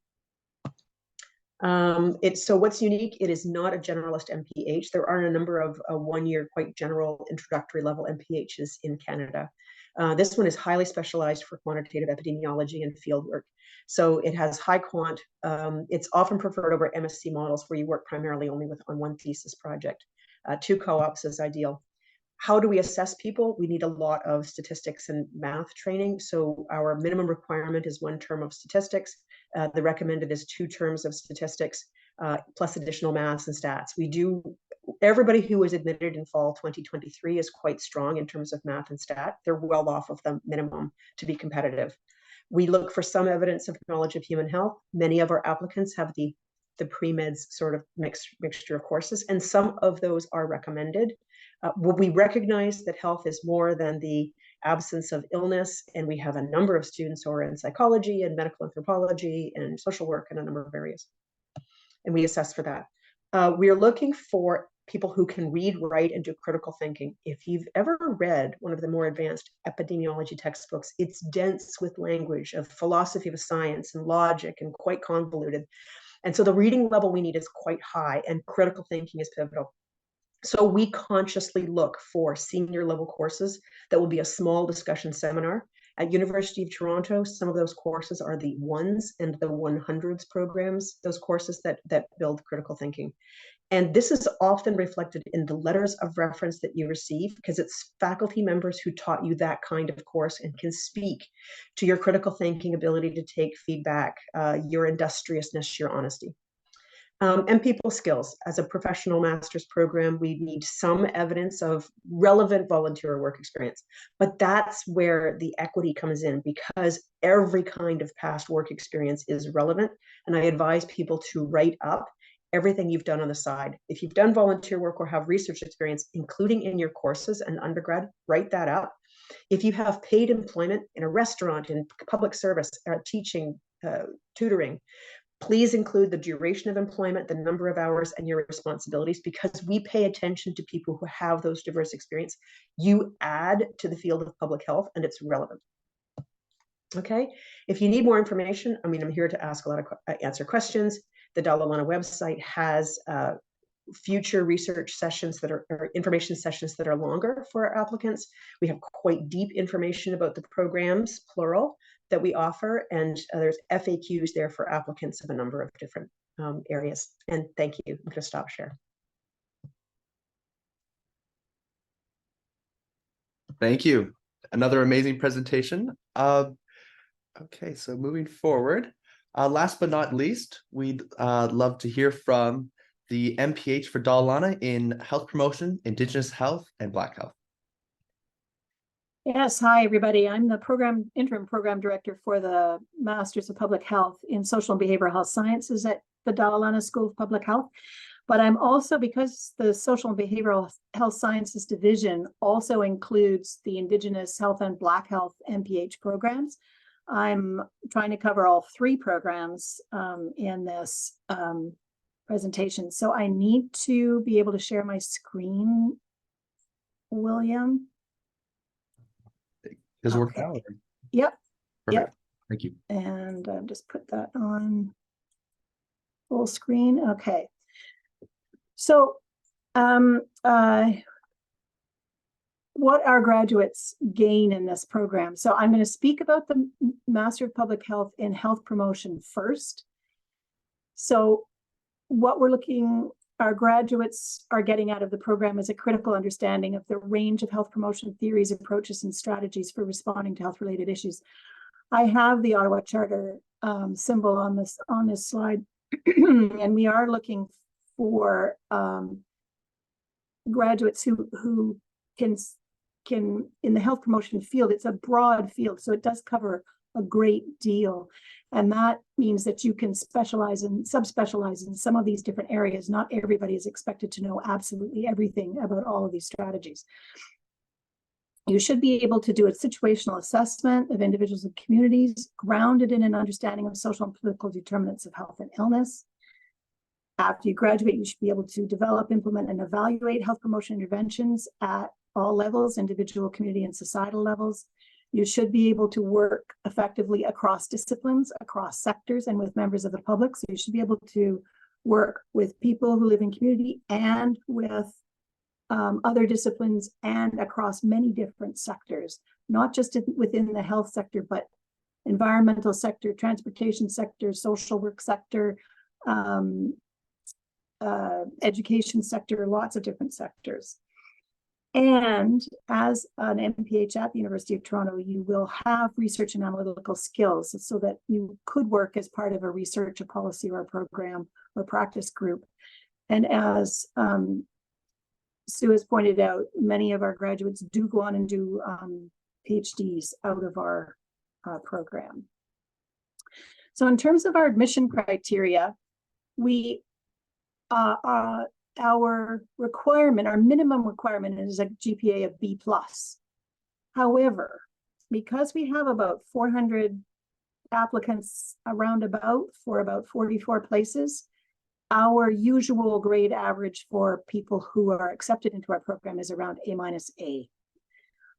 Speaker 4: So what's unique, it is not a generalist MPH. There are a number of one-year, quite general introductory level MPHs in Canada. This one is highly specialized for quantitative epidemiology and field work. So it has high quant. It's often preferred over MSc models where you work primarily only on one thesis project. 2 co-ops is ideal. How do we assess people? We need a lot of statistics and math training. So our minimum requirement is 1 term of statistics. The recommended is 2 terms of statistics, plus additional maths and stats. Everybody who was admitted in fall 2023 is quite strong in terms of math and stat. They're well off of the minimum to be competitive. We look for some evidence of knowledge of human health. Many of our applicants have the pre-meds sort of mixture of courses, and some of those are recommended. We recognize that health is more than the absence of illness, and we have a number of students who are in psychology and medical anthropology and social work in a number of areas, and we assess for that. We are looking for people who can read, write, and do critical thinking. If you've ever read one of the more advanced epidemiology textbooks, it's dense with language of philosophy of science and logic and quite convoluted. And so the reading level we need is quite high, and critical thinking is pivotal. So we consciously look for senior level courses that will be a small discussion seminar. At University of Toronto, some of those courses are the 1s and the 100s programs, those courses that build critical thinking. And this is often reflected in the letters of reference that you receive, because it's faculty members who taught you that kind of course and can speak to your critical thinking ability to take feedback, your industriousness, your honesty. And people skills. As a professional master's program, we need some evidence of relevant volunteer work experience. But that's where the equity comes in, because every kind of past work experience is relevant. And I advise people to write up everything you've done on the side. If you've done volunteer work or have research experience, including in your courses and undergrad, write that up. If you have paid employment in a restaurant, in public service, teaching, tutoring, please include the duration of employment, the number of hours, and your responsibilities, because we pay attention to people who have those diverse experience. You add to the field of public health, and it's relevant. Okay, if you need more information, I'm here to answer questions. The Dalla Lana website has future research sessions that are information sessions that are longer for our applicants. We have quite deep information about the programs, plural, that we offer, and there's FAQs there for applicants of a number of different areas. And thank you. I'm going to stop share.
Speaker 1: Thank you. Another amazing presentation. Okay, so moving forward, last but not least, we'd love to hear from the MPH for Dalla in health promotion, Indigenous health, and Black health.
Speaker 5: Yes, hi everybody. I'm the interim program director for the Masters of Public Health in Social and Behavioral Health Sciences at the Dalla School of Public Health. But I'm also, because the Social and Behavioral Health Sciences Division also includes the Indigenous Health and Black Health MPH programs, I'm trying to cover all 3 programs in this presentation. So I need to be able to share my screen, William.
Speaker 1: Does it work out?
Speaker 5: Yep.
Speaker 1: Perfect.
Speaker 5: Yep.
Speaker 1: Thank you.
Speaker 5: And just put that on full screen. Okay. So what our graduates gain in this program. So I'm going to speak about the Master of Public Health in Health Promotion first. So what our graduates are getting out of the program is a critical understanding of the range of health promotion theories, approaches, and strategies for responding to health-related issues. I have the Ottawa Charter symbol on this slide, and we are looking for graduates who can in the health promotion field. It's a broad field, so it does cover a great deal, and that means that you can specialize and subspecialize in some of these different areas. Not everybody is expected to know absolutely everything about all of these strategies. You should be able to do a situational assessment of individuals and communities grounded in an understanding of social and political determinants of health and illness. After you graduate, you should be able to develop, implement, and evaluate health promotion interventions at all levels, individual, community, and societal levels. You should be able to work effectively across disciplines, across sectors, and with members of the public. So you should be able to work with people who live in community and with other disciplines and across many different sectors, not just within the health sector, but environmental sector, transportation sector, social work sector, education sector, lots of different sectors. And as an MPH at the University of Toronto, you will have research and analytical skills so that you could work as part of a research, a policy, or a program or practice group. And as Sue has pointed out, many of our graduates do go on and do PhDs out of our program. So in terms of our admission criteria, our minimum requirement is a GPA of B+. However, because we have about 400 applicants for about 44 places, our usual grade average for people who are accepted into our program is around A-A.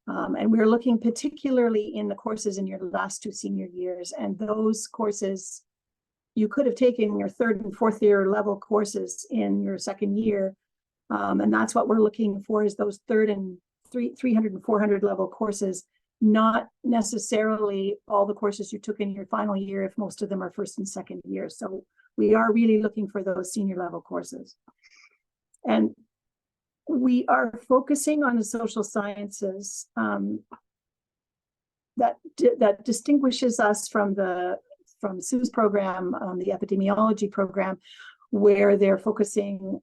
Speaker 5: And we're looking particularly in the courses in your last 2 senior years, and those courses you could have taken your 3rd and 4th year level courses in your 2nd year. And that's what we're looking for, is those 300 and 400 level courses, not necessarily all the courses you took in your final year if most of them are 1st and 2nd year. So we are really looking for those senior level courses. And we are focusing on the social sciences that distinguishes us from Sue's program, the epidemiology program, where they're focusing,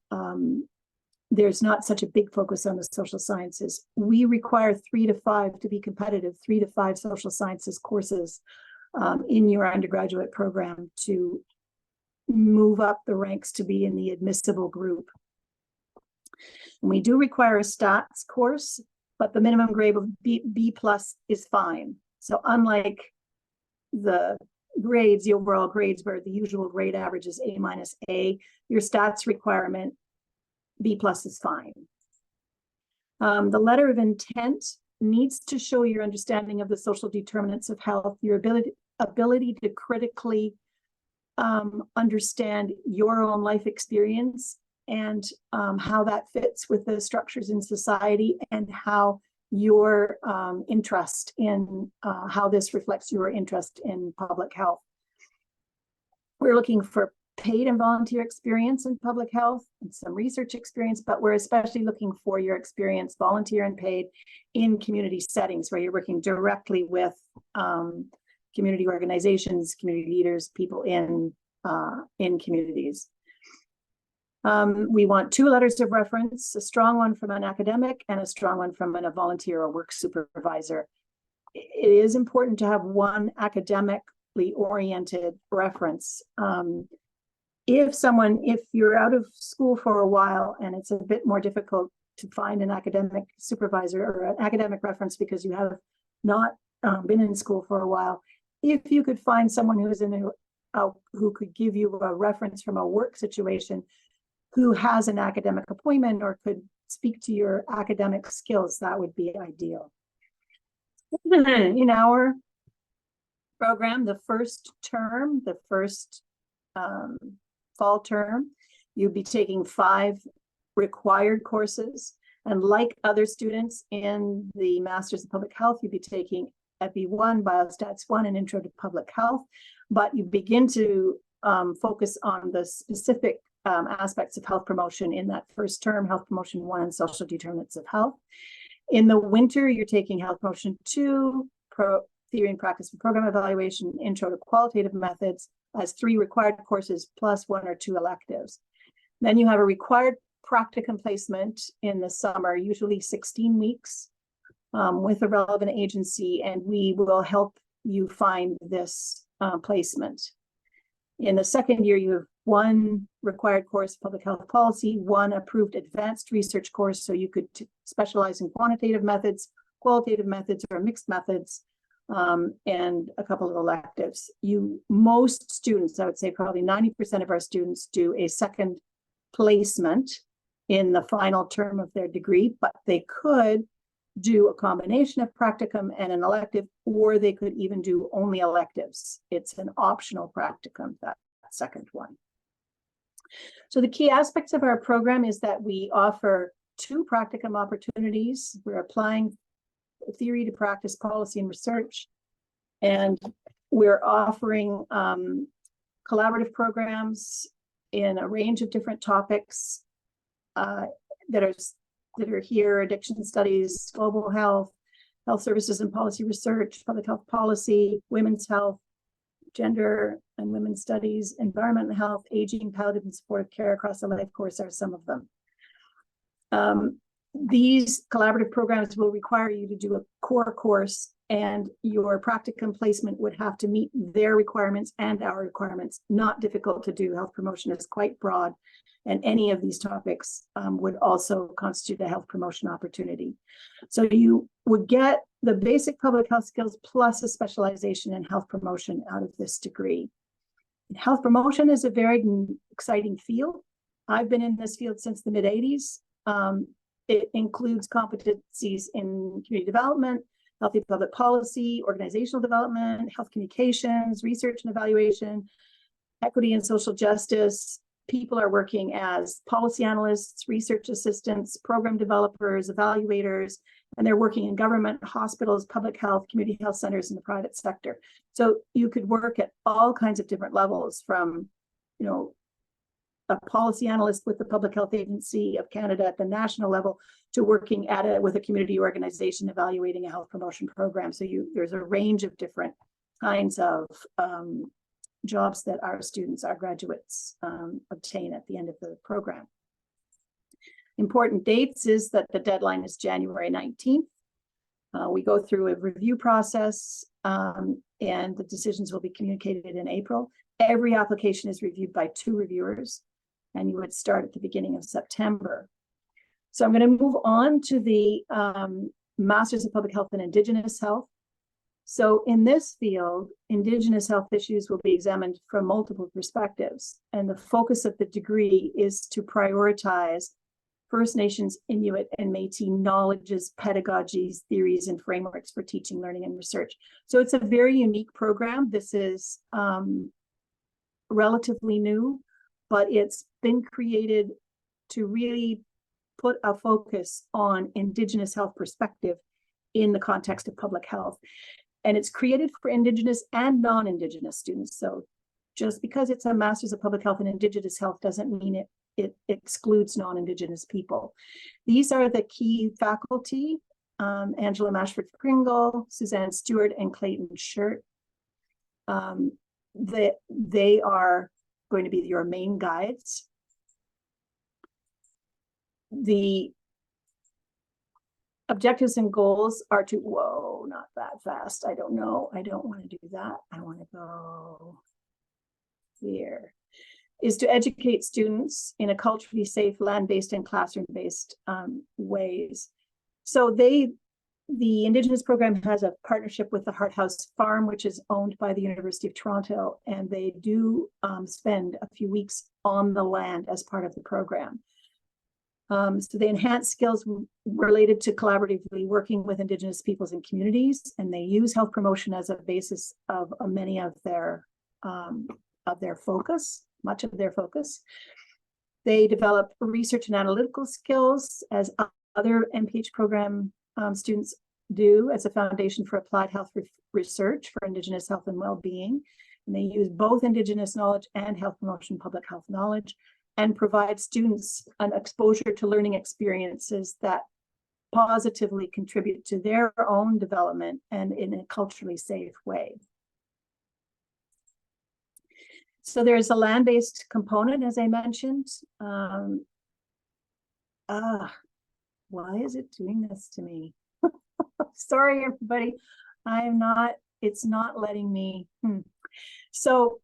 Speaker 5: there's not such a big focus on the social sciences. We require 3 to 5 to be competitive, 3 to 5 social sciences courses in your undergraduate program to move up the ranks to be in the admissible group. And we do require a stats course, but the minimum grade of B+ is fine. So unlike the grades, the overall grades, where the usual grade average is A-A, your stats requirement B+ is fine. The letter of intent needs to show your understanding of the social determinants of health, your ability to critically understand your own life experience and how that fits with the structures in society, and how your interest in how this reflects your interest in public health. We're looking for paid and volunteer experience in public health and some research experience, but we're especially looking for your experience, volunteer and paid, in community settings where you're working directly with community organizations, community leaders, people in communities. We want 2 letters of reference, a strong one from an academic and a strong one from a volunteer or work supervisor. It is important to have one academically oriented reference. If you're out of school for a while and it's a bit more difficult to find an academic supervisor or an academic reference because you have not been in school for a while, if you could find someone who could give you a reference from a work situation, who has an academic appointment or could speak to your academic skills, that would be ideal. In our program, the first fall term, you'd be taking 5 required courses. And like other students in the Masters of Public Health, you'd be taking EPI1, Biostats 1, and Intro to Public Health, but you begin to focus on the specific aspects of health promotion in that first term, Health Promotion 1 and Social Determinants of Health. In the winter, you're taking Health Promotion 2, Theory and Practice of Program Evaluation, Intro to Qualitative Methods as 3 required courses plus 1 or 2 electives. Then you have a required practicum placement in the summer, usually 16 weeks with a relevant agency, and we will help you find this placement. In the second year, you have 1 required course, Public Health Policy, 1 approved advanced research course, so you could specialize in quantitative methods, qualitative methods, or mixed methods, and a couple of electives. Most students, I would say probably 90% of our students, do a second placement in the final term of their degree, but they could do a combination of practicum and an elective, or they could even do only electives. It's an optional practicum, that second one. So the key aspects of our program is that we offer 2 practicum opportunities. We're applying theory to practice, policy, and research, and we're offering collaborative programs in a range of different topics that are here: addiction studies, global health, health services and policy research, public health policy, women's health, gender and women's studies, environmental health, aging, palliative and supportive care across the life course are some of them. These collaborative programs will require you to do a core course, and your practicum placement would have to meet their requirements and our requirements. Not difficult to do. Health promotion is quite broad, and any of these topics would also constitute a health promotion opportunity. So you would get the basic public health skills plus a specialization in health promotion out of this degree. Health promotion is a very exciting field. I've been in this field since the mid-'80s. It includes competencies in community development, healthy public policy, organizational development, health communications, research and evaluation, equity and social justice. People are working as policy analysts, research assistants, program developers, evaluators, and they're working in government, hospitals, public health, community health centers, and the private sector. So you could work at all kinds of different levels, from, a policy analyst with the Public Health Agency of Canada at the national level to working with a community organization evaluating a health promotion program. So there's a range of different kinds of jobs that our students, our graduates, obtain at the end of the program. Important dates is that the deadline is January 19th. We go through a review process, and the decisions will be communicated in April. Every application is reviewed by 2 reviewers, and you would start at the beginning of September. So I'm going to move on to the Masters of Public Health and Indigenous Health. So in this field, Indigenous health issues will be examined from multiple perspectives, and the focus of the degree is to prioritize First Nations, Inuit, and Métis knowledges, pedagogies, theories, and frameworks for teaching, learning, and research. So it's a very unique program. This is relatively new, but it's been created to really put a focus on Indigenous health perspective in the context of public health. And it's created for Indigenous and non-Indigenous students. So just because it's a Masters of Public Health and Indigenous Health doesn't mean it excludes non-Indigenous people. These are the key faculty: Angela Mashford-Pringle, Suzanne Stewart, and Clayton Shirt. They are going to be your main guides. The objectives and goals are to, whoa, not that fast. I don't know. I don't want to do that. I want to go here. Is to educate students in a culturally safe, land-based, and classroom-based ways. So the Indigenous program has a partnership with the Hart House Farm, which is owned by the University of Toronto, and they do spend a few weeks on the land as part of the program. So they enhance skills related to collaboratively working with Indigenous peoples and communities, and they use health promotion as a basis of many of their focus, much of their focus. They develop research and analytical skills as other MPH program students do as a foundation for applied health research for Indigenous health and well-being. And they use both Indigenous knowledge and health promotion public health knowledge, and provide students an exposure to learning experiences that positively contribute to their own development and in a culturally safe way. So there's a land-based component, as I mentioned. Why is it doing this to me? Sorry, everybody. It's not letting me. So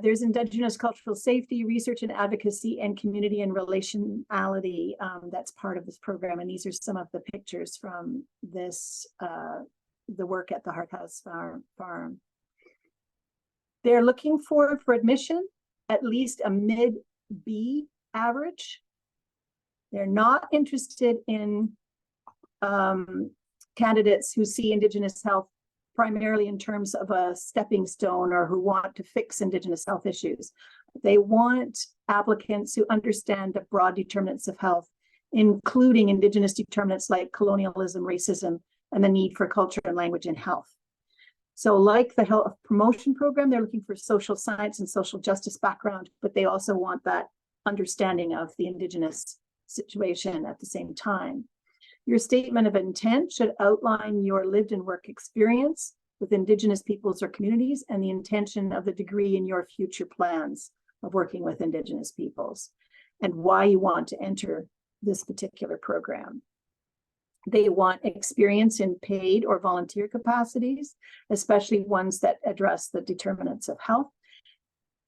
Speaker 5: there's Indigenous cultural safety, research and advocacy, and community and relationality that's part of this program. And these are some of the pictures from this, the work at the Hart House Farm. They're looking for admission, at least a mid-B average. They're not interested in candidates who see Indigenous health primarily in terms of a stepping stone or who want to fix Indigenous health issues. They want applicants who understand the broad determinants of health, including Indigenous determinants like colonialism, racism, and the need for culture and language in health. So like the health promotion program, they're looking for social science and social justice background, but they also want that understanding of the Indigenous situation at the same time. Your statement of intent should outline your lived and work experience with Indigenous peoples or communities and the intention of the degree in your future plans of working with Indigenous peoples and why you want to enter this particular program. They want experience in paid or volunteer capacities, especially ones that address the determinants of health.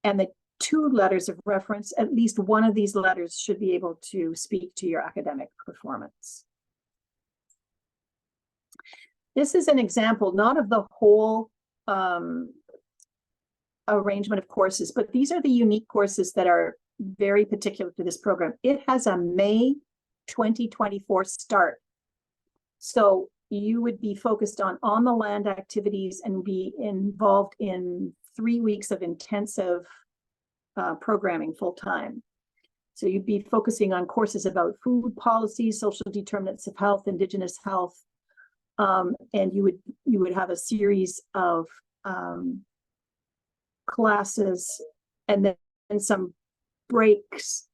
Speaker 5: And the 2 letters of reference, at least one of these letters should be able to speak to your academic performance. This is an example, not of the whole arrangement of courses, but these are the unique courses that are very particular to this program. It has a May 2024 start. So you would be focused on the land activities and be involved in 3 weeks of intensive programming full time. So you'd be focusing on courses about food policy, social determinants of health, Indigenous health, and you would have a series of classes and then some breaks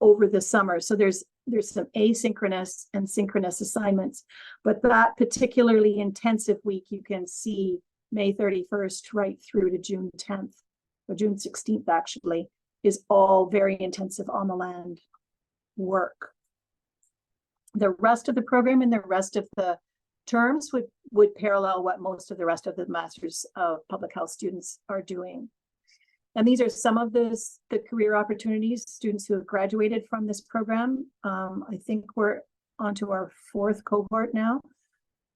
Speaker 5: over the summer. So there's some asynchronous and synchronous assignments, but that particularly intensive week you can see May 31st right through to June 10th or June 16th actually is all very intensive on the land work. The rest of the program and the rest of the terms would parallel what most of the rest of the Masters of Public Health students are doing. And these are some of the career opportunities, students who have graduated from this program. I think we're onto our 4th cohort now.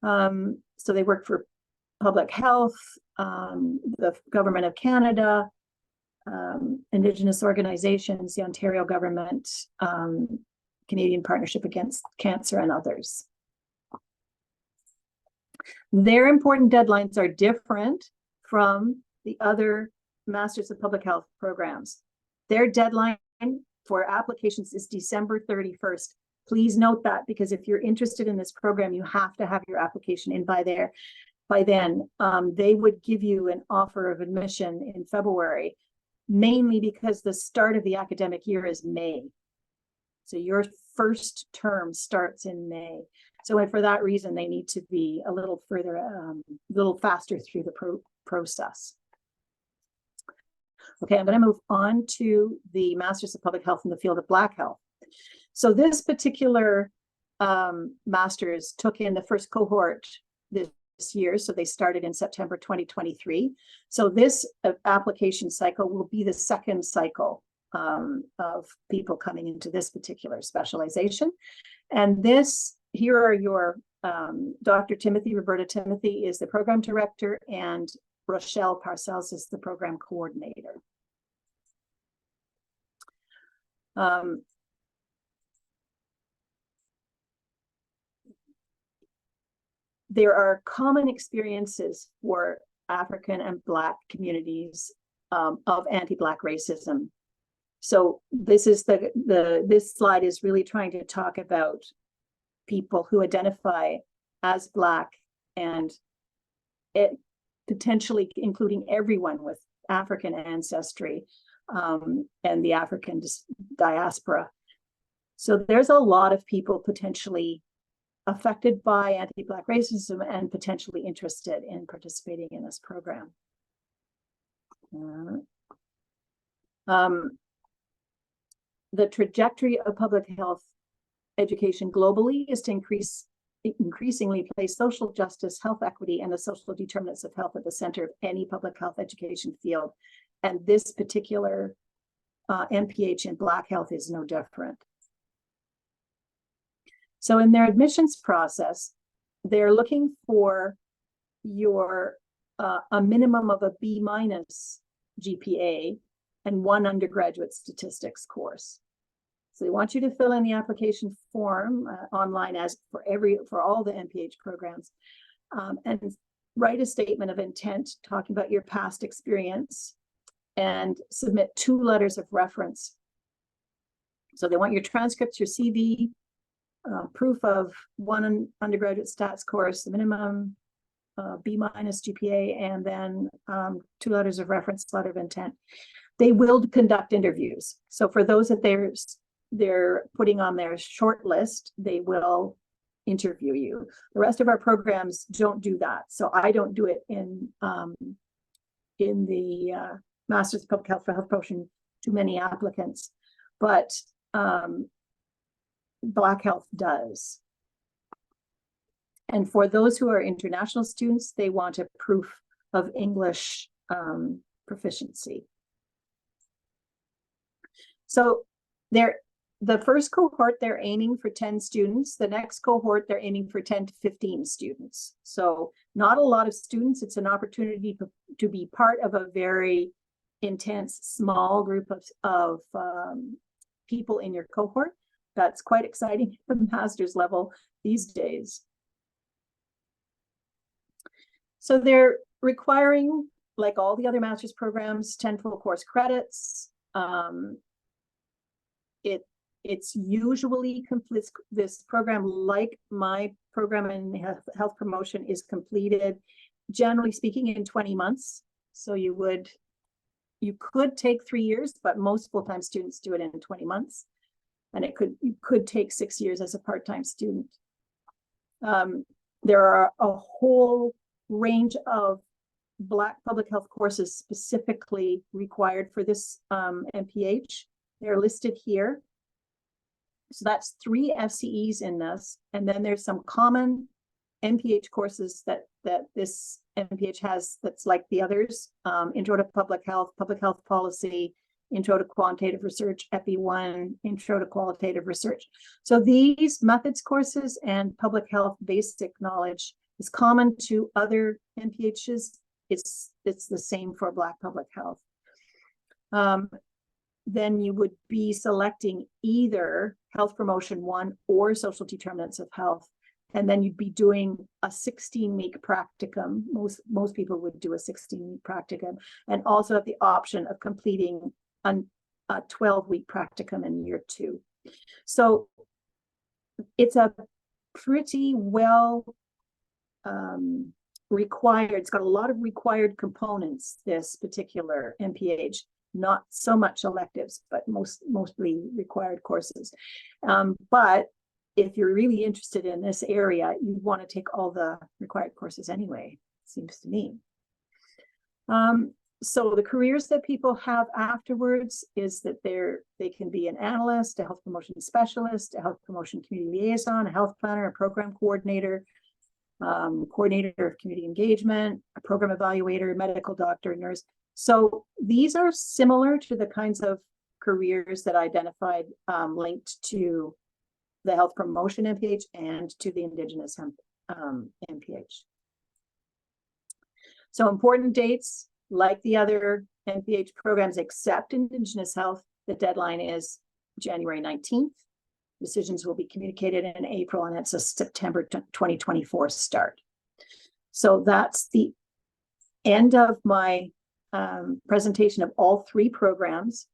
Speaker 5: So they work for public health, the government of Canada, Indigenous organizations, the Ontario government, Canadian Partnership Against Cancer, and others. Their important deadlines are different from the other Masters of Public Health programs. Their deadline for applications is December 31st. Please note that, because if you're interested in this program, you have to have your application in by then. They would give you an offer of admission in February, mainly because the start of the academic year is May. So your first term starts in May. So for that reason, they need to be a little further, a little faster through the process. Okay, I'm going to move on to the Masters of Public Health in the field of Black health. So this particular Masters took in the first cohort this year. So they started in September 2023. So this application cycle will be the 2nd cycle of people coming into this particular specialization. And here are your Dr. Timothy, Roberta Timothy is the program director, and Rochelle Parcells is the program coordinator. There are common experiences for African and Black communities of anti-Black racism. So this is this slide is really trying to talk about people who identify as Black, and it potentially including everyone with African ancestry and the African diaspora. So there's a lot of people potentially affected by anti-Black racism and potentially interested in participating in this program. The trajectory of public health education globally is to increasingly place social justice, health equity, and the social determinants of health at the center of any public health education field. And this particular MPH in Black health is no different. So in their admissions process, they're looking for your a minimum of a B- GPA and 1 undergraduate statistics course. So they want you to fill in the application form online as for all the MPH programs, and write a statement of intent talking about your past experience and submit 2 letters of reference. So they want your transcripts, your CV, proof of 1 undergraduate stats course, the minimum B- GPA, and then 2 letters of reference, letter of intent. They will conduct interviews. So for those that they're putting on their short list, they will interview you. The rest of our programs don't do that. So I don't do it in the Master's of Public Health for Health Promotion, too many applicants, but Black Health does. And for those who are international students, they want a proof of English proficiency. So the first cohort, they're aiming for 10 students. The next cohort, they're aiming for 10 to 15 students. So not a lot of students. It's an opportunity to be part of a very intense, small group of people in your cohort. That's quite exciting at the master's level these days. So they're requiring, like all the other master's programs, 10 full course credits. It's usually complete. This program, like my program in health promotion, is completed, generally speaking, in 20 months. So you could take 3 years, but most full-time students do it in 20 months. And you could take 6 years as a part-time student. There are a whole range of Black public health courses specifically required for this MPH. They're listed here. So that's 3 FCEs in this. And then there's some common MPH courses that this MPH has that's like the others. Intro to Public Health Policy, Intro to Quantitative Research, EPI 1, Intro to Qualitative Research. So these methods courses and public health basic knowledge is common to other MPHs. It's the same for Black public health. Then you would be selecting either Health Promotion 1 or Social Determinants of Health. And then you'd be doing a 16-week practicum. Most people would do a 16-week practicum, and also have the option of completing a 12-week practicum in year 2. So it's a pretty well required. It's got a lot of required components, this particular MPH. Not so much electives, but mostly required courses. But if you're really interested in this area, you want to take all the required courses anyway, seems to me. So the careers that people have afterwards is that they can be an analyst, a health promotion specialist, a health promotion community liaison, a health planner, a program coordinator, coordinator of community engagement, a program evaluator, medical doctor, nurse. So these are similar to the kinds of careers that I identified linked to the health promotion MPH and to the Indigenous MPH. So important dates, like the other MPH programs except Indigenous health, the deadline is January 19th. Decisions will be communicated in April, and it's a September 2024 start. So that's the end of my presentation of all 3 programs.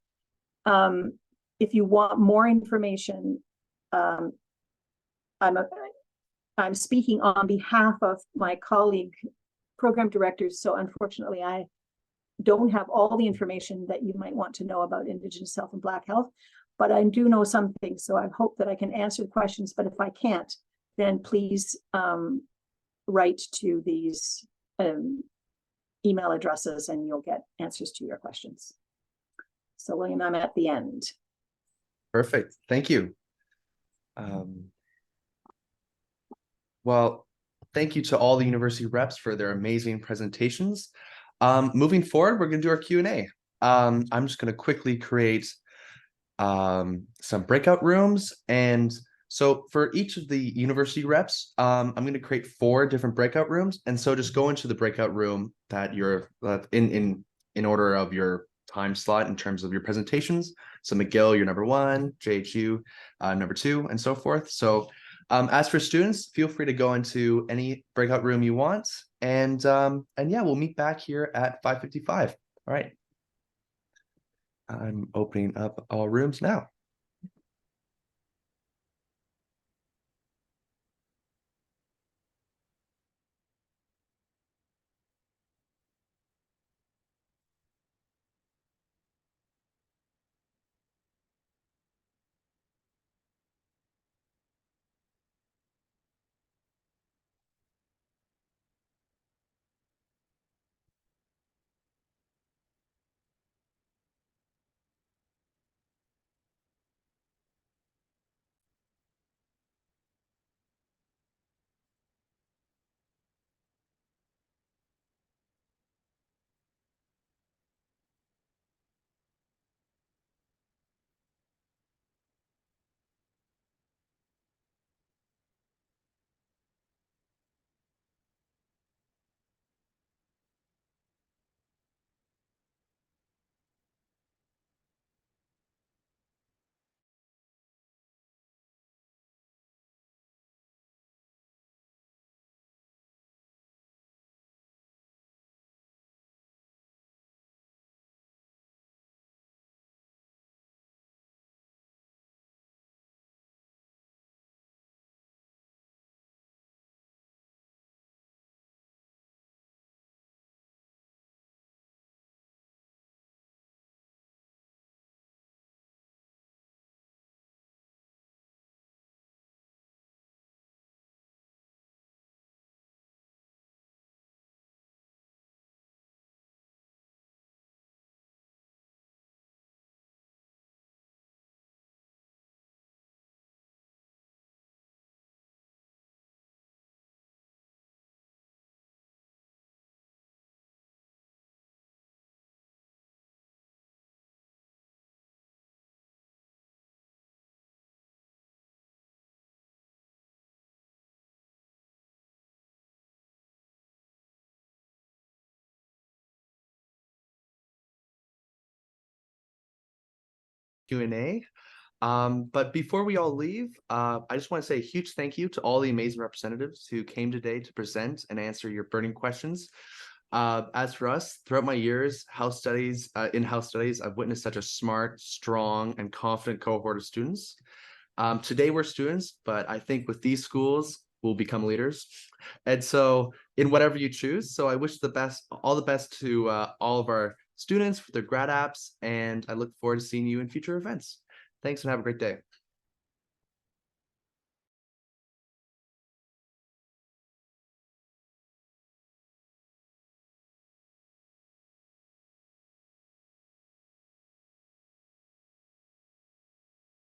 Speaker 5: If you want more information, I'm speaking on behalf of my colleague program directors, so unfortunately I don't have all the information that you might want to know about Indigenous health and Black health, but I do know some things, so I hope that I can answer the questions, but if I can't, then please write to these email addresses and you'll get answers to your questions. So William, I'm at the end.
Speaker 1: Perfect. Thank you. Well, thank you to all the university reps for their amazing presentations. Moving forward, we're going to do our Q&A. I'm just going to quickly create some breakout rooms. And so for each of the university reps, I'm going to create 4 different breakout rooms. And so just go into the breakout room that you're in order of your time slot in terms of your presentations. So McGill, you're number 1, JHU, number 2, and so forth. So as for students, feel free to go into any breakout room you want. And yeah, we'll meet back here at 5:55. All right. I'm opening up all rooms now. Q&A. But before we all leave, I just want to say a huge thank you to all the amazing representatives who came today to present and answer your burning questions. As for us, throughout my years, in-house studies, I've witnessed such a smart, strong, and confident cohort of students. Today we're students, but I think with these schools, we'll become leaders. And so in whatever you choose, so I wish all the best to all of our students for their grad apps, and I look forward to seeing you in future events. Thanks and have a great day.